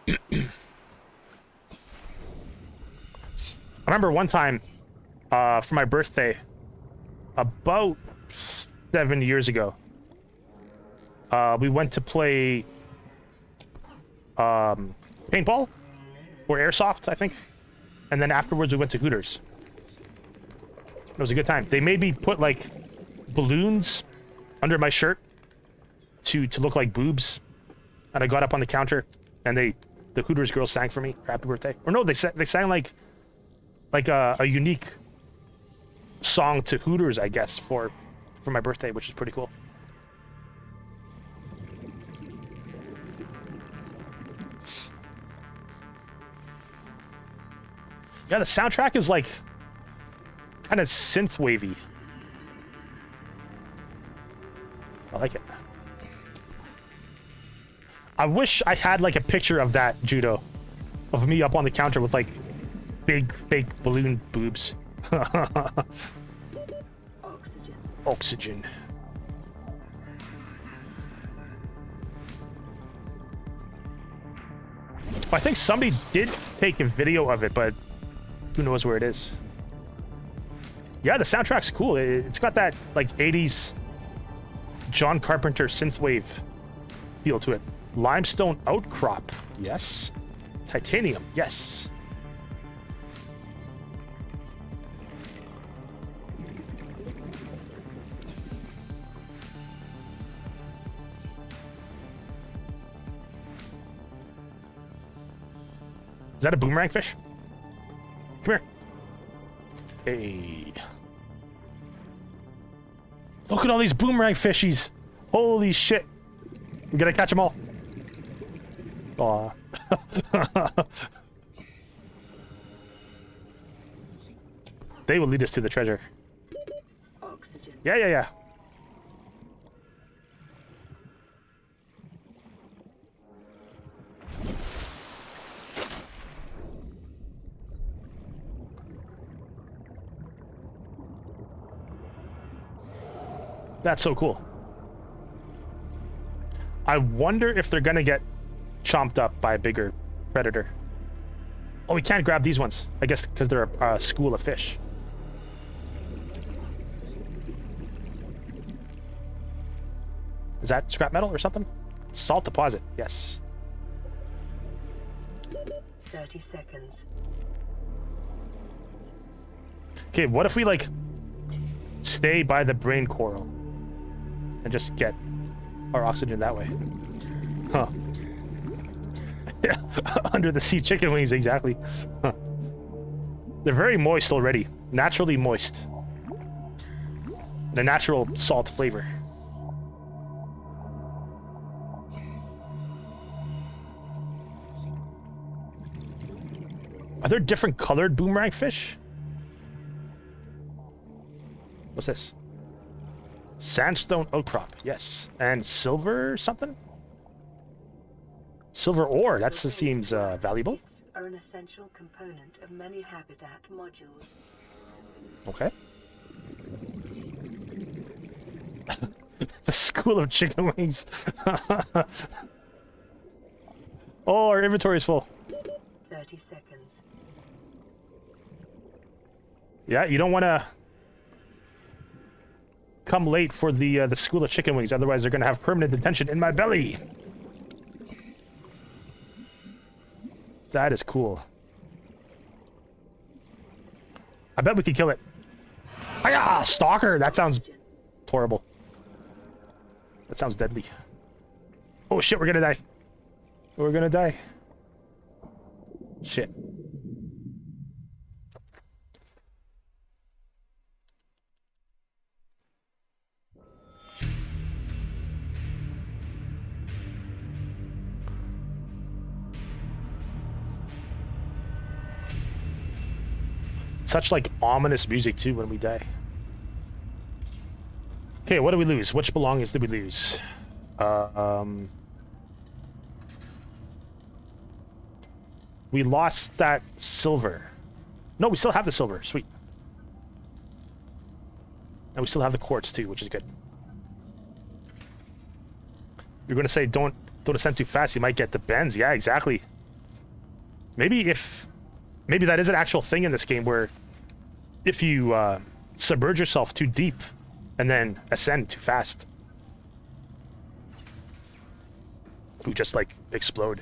I remember one time for my birthday, about 7 years ago, we went to play paintball or airsoft, I think, and then afterwards we went to Hooters. It was a good time. They made me put like balloons under my shirt to look like boobs, and I got up on the counter, and the Hooters girls sang for me happy birthday. Or no, they sang like a unique song to Hooters, I guess, for my birthday, which is pretty cool. Yeah, the soundtrack is like kind of synth wavy. I like it. I wish I had like a picture of that, Judo, of me up on the counter with like big fake balloon boobs. Oxygen. Oxygen. I think somebody did take a video of it, but who knows where it is. Yeah, the soundtrack's cool. It's got that like 80s John Carpenter synthwave feel to it. Limestone outcrop, yes. Titanium, yes. Is that a boomerang fish? Come here. Hey. Look at all these boomerang fishies. Holy shit. We gotta catch them all. Aw. They will lead us to the treasure. Oxygen. Yeah. That's so cool. I wonder if they're gonna get chomped up by a bigger predator. Oh, we can't grab these ones. I guess because they're a school of fish. Is that scrap metal or something? Salt deposit, yes. 30 seconds. Okay, what if we like stay by the brain coral and just get our oxygen that way? Huh. Yeah, under the sea chicken wings, exactly. Huh. They're very moist already. Naturally moist. And a natural salt flavor. Are there different colored boomerang fish? What's this? Sandstone outcrop, yes. And silver something? Silver ore, that seems valuable. Are an essential component of many habitat modules. Okay. It's a school of chicken wings. Oh, our inventory is full. 30 seconds. Yeah, you don't want to come late for the school of chicken wings, otherwise they're going to have permanent detention in my belly. That is cool. I bet we could kill it. Hiya! Stalker! That sounds horrible. That sounds deadly. Oh shit, we're gonna die. We're gonna die. Shit. Such like ominous music too when we die. Okay, what do we lose? Which belongings did we lose? We lost that silver. No, we still have the silver. Sweet. And we still have the quartz too, which is good. You're gonna say don't ascend too fast, you might get the bends. Yeah, exactly. Maybe that is an actual thing in this game where if you submerge yourself too deep and then ascend too fast, you just like explode.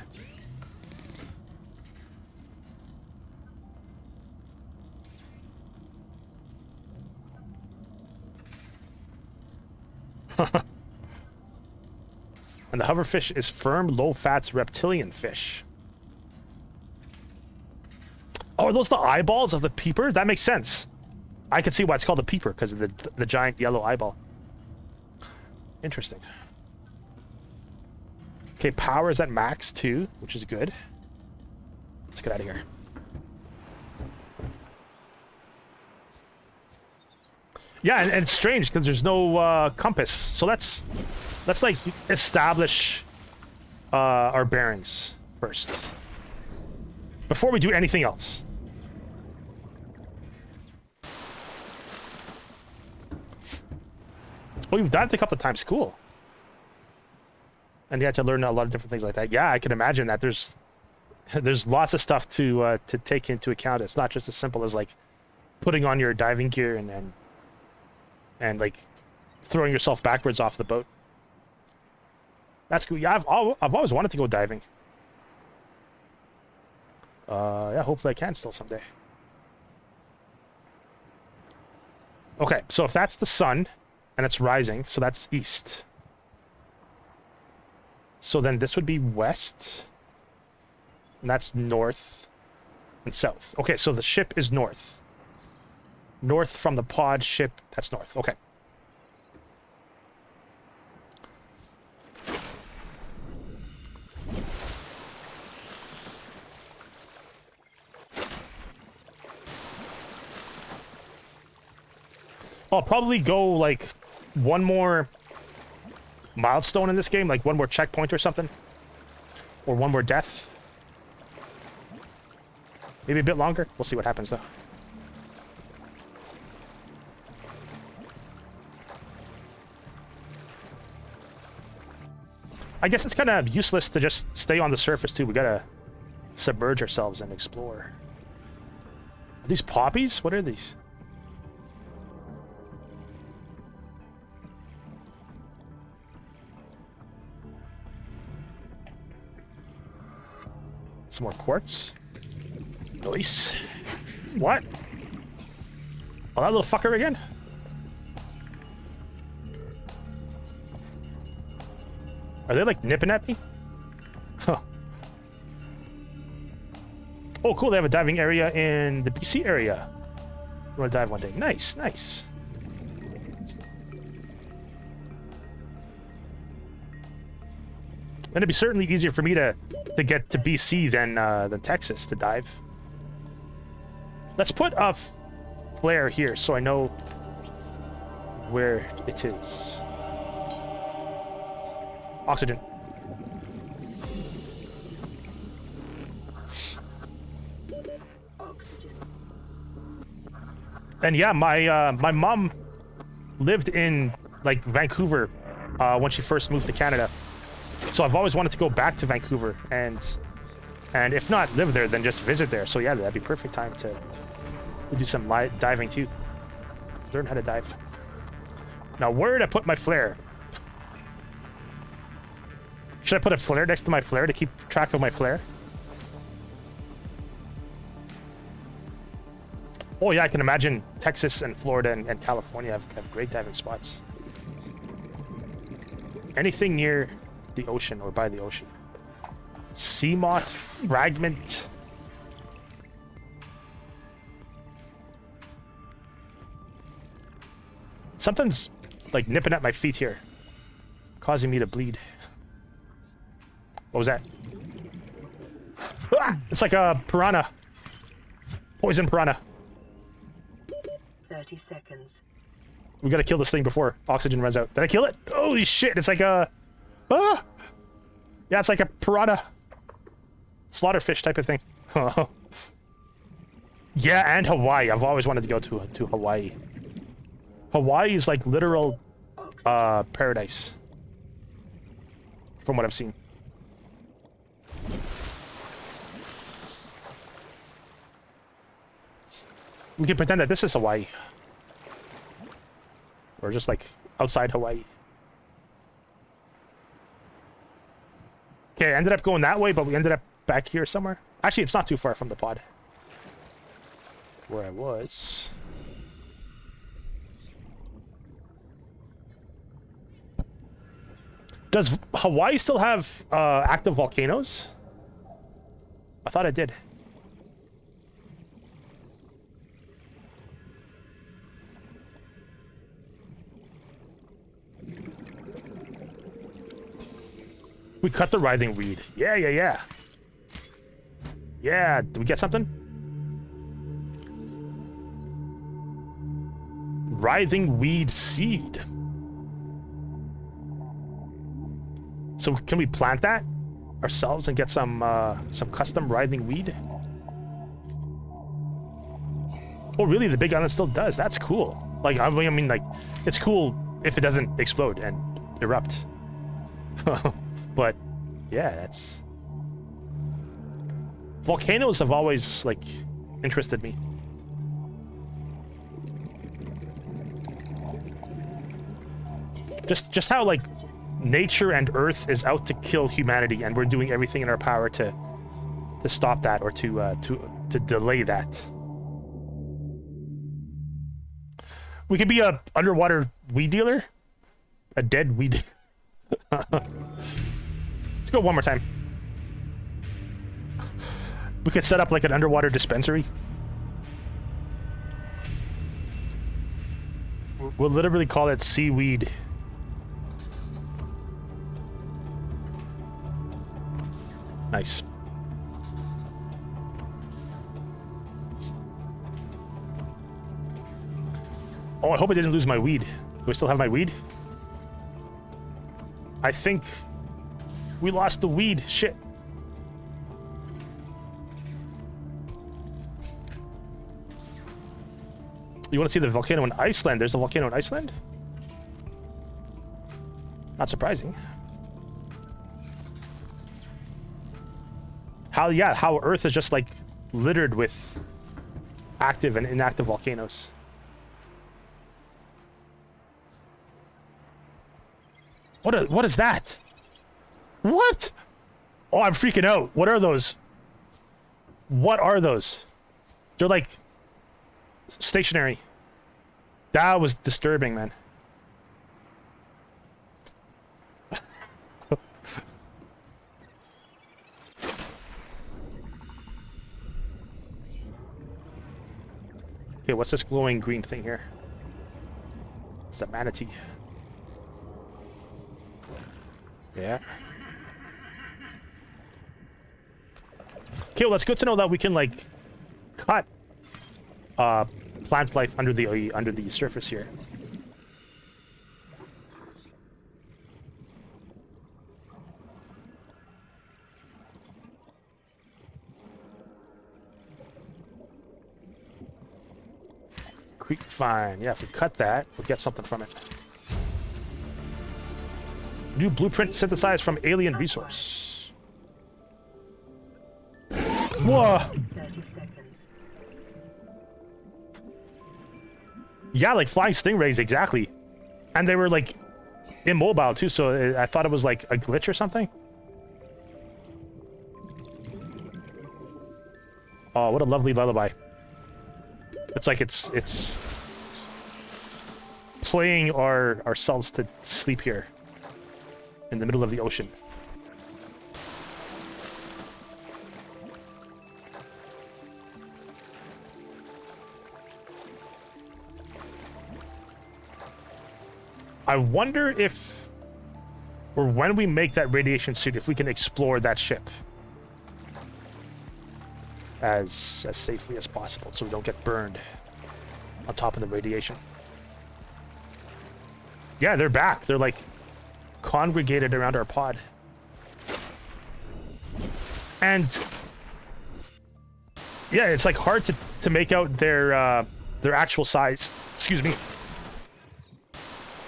And the hoverfish is firm, low-fats reptilian fish. Oh, are those the eyeballs of the Peeper? That makes sense. I can see why it's called a Peeper, because of the giant yellow eyeball. Interesting. Okay, power is at max too, which is good. Let's get out of here. Yeah, and it's strange because there's no compass. So let's like establish our bearings first before we do anything else. Oh, you've dived a couple of times. Cool. And you had to learn a lot of different things like that. Yeah, I can imagine that. There's lots of stuff to take into account. It's not just as simple as like putting on your diving gear and like throwing yourself backwards off the boat. That's cool. Yeah, I've always wanted to go diving. Yeah, hopefully I can still someday. Okay, so if that's the sun and it's rising, so that's east. So then this would be west, and that's north and south. Okay, so the ship is north. North from the pod ship, that's north. Okay. I'll probably go like one more milestone in this game, like one more checkpoint or something, or one more death. Maybe a bit longer. We'll see what happens though. I guess it's kind of useless to just stay on the surface too. We gotta submerge ourselves and explore. Are these poppies? What are these? Some more quartz. Nice. What? Oh, that little fucker again? Are they like nipping at me? Huh. Oh, cool. They have a diving area in the BC area. I want to dive one day. Nice, nice. And it'd be certainly easier for me to get to BC than Texas to dive. Let's put a flare here so I know where it is. Oxygen. Oxygen. And yeah, my mom lived in like Vancouver when she first moved to Canada. So I've always wanted to go back to Vancouver and if not live there, then just visit there. So yeah, that'd be perfect time to do some diving too. Learn how to dive. Now, where did I put my flare? Should I put a flare next to my flare to keep track of my flare? Oh yeah, I can imagine Texas and Florida and California have great diving spots. Anything near the ocean or by the ocean. Sea moth fragment. Something's like nipping at my feet here, causing me to bleed. What was that? Ah! It's like a piranha. Poison piranha. 30 seconds. We gotta kill this thing before oxygen runs out. Did I kill it? Holy shit, it's like a... Ah! Yeah, it's like a piranha. Slaughterfish type of thing. Yeah, and Hawaii. I've always wanted to go to Hawaii. Hawaii is like literal paradise. From what I've seen. We can pretend that this is Hawaii. Or just like outside Hawaii. Okay, I ended up going that way, but we ended up back here somewhere. Actually, it's not too far from the pod. Where I was. Does Hawaii still have active volcanoes? I thought it did. We cut the writhing weed. Yeah. Yeah, did we get something? Writhing weed seed. So can we plant that ourselves and get some custom writhing weed? Oh, really? The Big Island still does. That's cool. Like, I mean, like, it's cool if it doesn't explode and erupt. But yeah, that's... Volcanoes have always, like, interested me. Just how, like, nature and Earth is out to kill humanity, and we're doing everything in our power to stop that or to delay that. We could be a underwater weed dealer, a dead weed. Let's go one more time. We could set up like an underwater dispensary. We'll literally call it seaweed. Nice. Oh, I hope I didn't lose my weed. Do I still have my weed? I think we lost the weed. Shit. You want to see the volcano in Iceland? There's a volcano in Iceland? Not surprising. How Earth is just like littered with active and inactive volcanoes. What is that? What? Oh, I'm freaking out. What are those? What are those? They're like stationary. That was disturbing, man. Okay, what's this glowing green thing here? It's a manatee. Yeah. Okay, well, that's good to know that we can like cut plant life under the surface here. Creep fine. Yeah, if we cut that, we'll get something from it. New blueprint synthesized from alien resource. Whoa! 30 seconds. Yeah, like flying stingrays, exactly. And they were like immobile too, so I thought it was like a glitch or something. Oh, what a lovely lullaby. It's like it's playing ourselves to sleep here in the middle of the ocean. I wonder if, or when we make that radiation suit, if we can explore that ship as safely as possible, so we don't get burned on top of the radiation. Yeah, they're back. They're like congregated around our pod. And yeah, it's like hard to make out their actual size. Excuse me.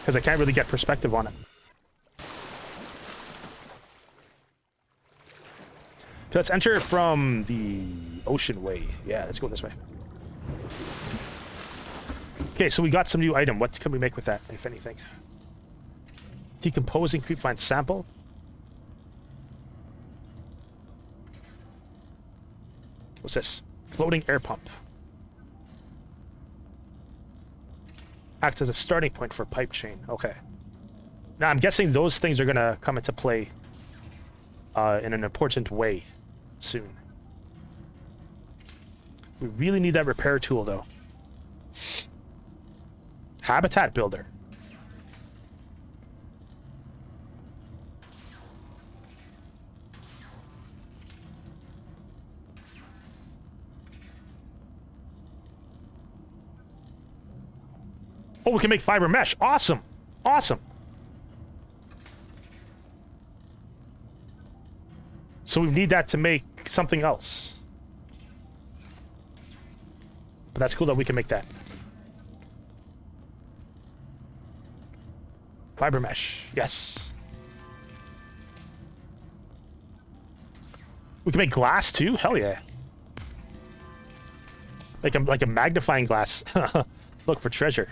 Because I can't really get perspective on it. So let's enter from the ocean way. Yeah, let's go this way. Okay, so we got some new item. What can we make with that, if anything? Decomposing creepvine sample. What's this? Floating air pump. Acts as a starting point for pipe chain. Okay. Now I'm guessing those things are gonna come into play in an important way soon. We really need that repair tool though. Habitat builder. Oh, we can make fiber mesh. Awesome. Awesome. So we need that to make something else. But that's cool that we can make that. Fiber mesh. Yes. We can make glass too? Hell yeah. Like a magnifying glass. Look for treasure.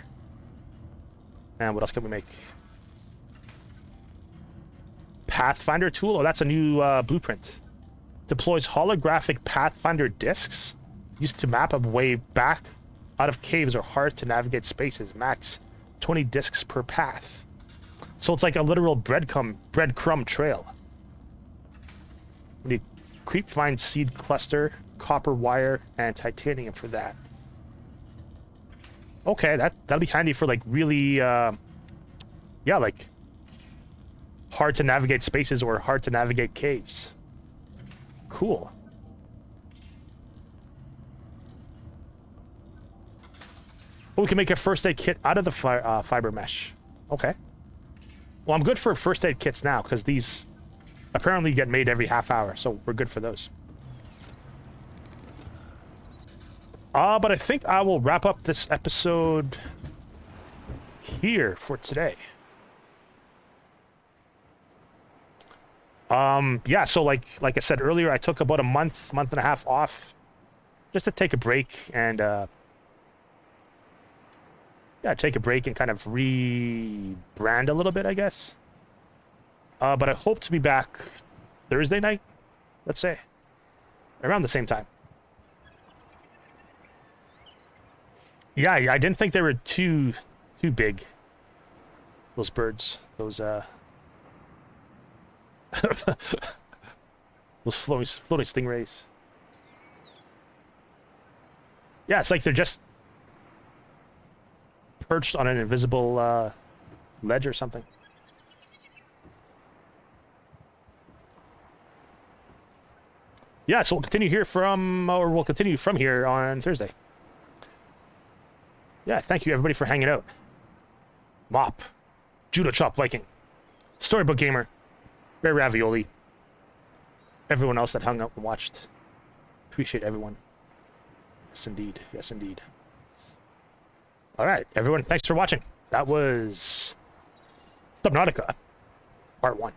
And what else can we make? Pathfinder Tool? Oh, that's a new blueprint. Deploys holographic Pathfinder discs used to map a way back out of caves or hard to navigate spaces. Max 20 discs per path. So it's like a literal breadcrumb trail. We need creepvine seed cluster, copper wire, and titanium for that. Okay, that'll be handy for like really, yeah, like hard to navigate spaces or hard to navigate caves. Cool. Oh, we can make a first aid kit out of the fiber mesh. Okay. Well, I'm good for first aid kits now because these apparently get made every half hour, so we're good for those. But I think I will wrap up this episode here for today. Yeah, so like I said earlier, I took about a month and a half off just to take a break and yeah, take a break and kind of rebrand a little bit, I guess. But I hope to be back Thursday night, let's say, around the same time. Yeah, I didn't think they were too big. Those birds, those those floating stingrays. Yeah, it's like they're just perched on an invisible ledge or something. Yeah, so we'll continue from here on Thursday. Yeah, thank you everybody for hanging out. Mop, Judo Chop Viking, Storybook Gamer, Rare Ravioli, everyone else that hung out and watched. Appreciate everyone. Yes, indeed. Yes, indeed. All right, everyone, thanks for watching. That was Subnautica, Part 1.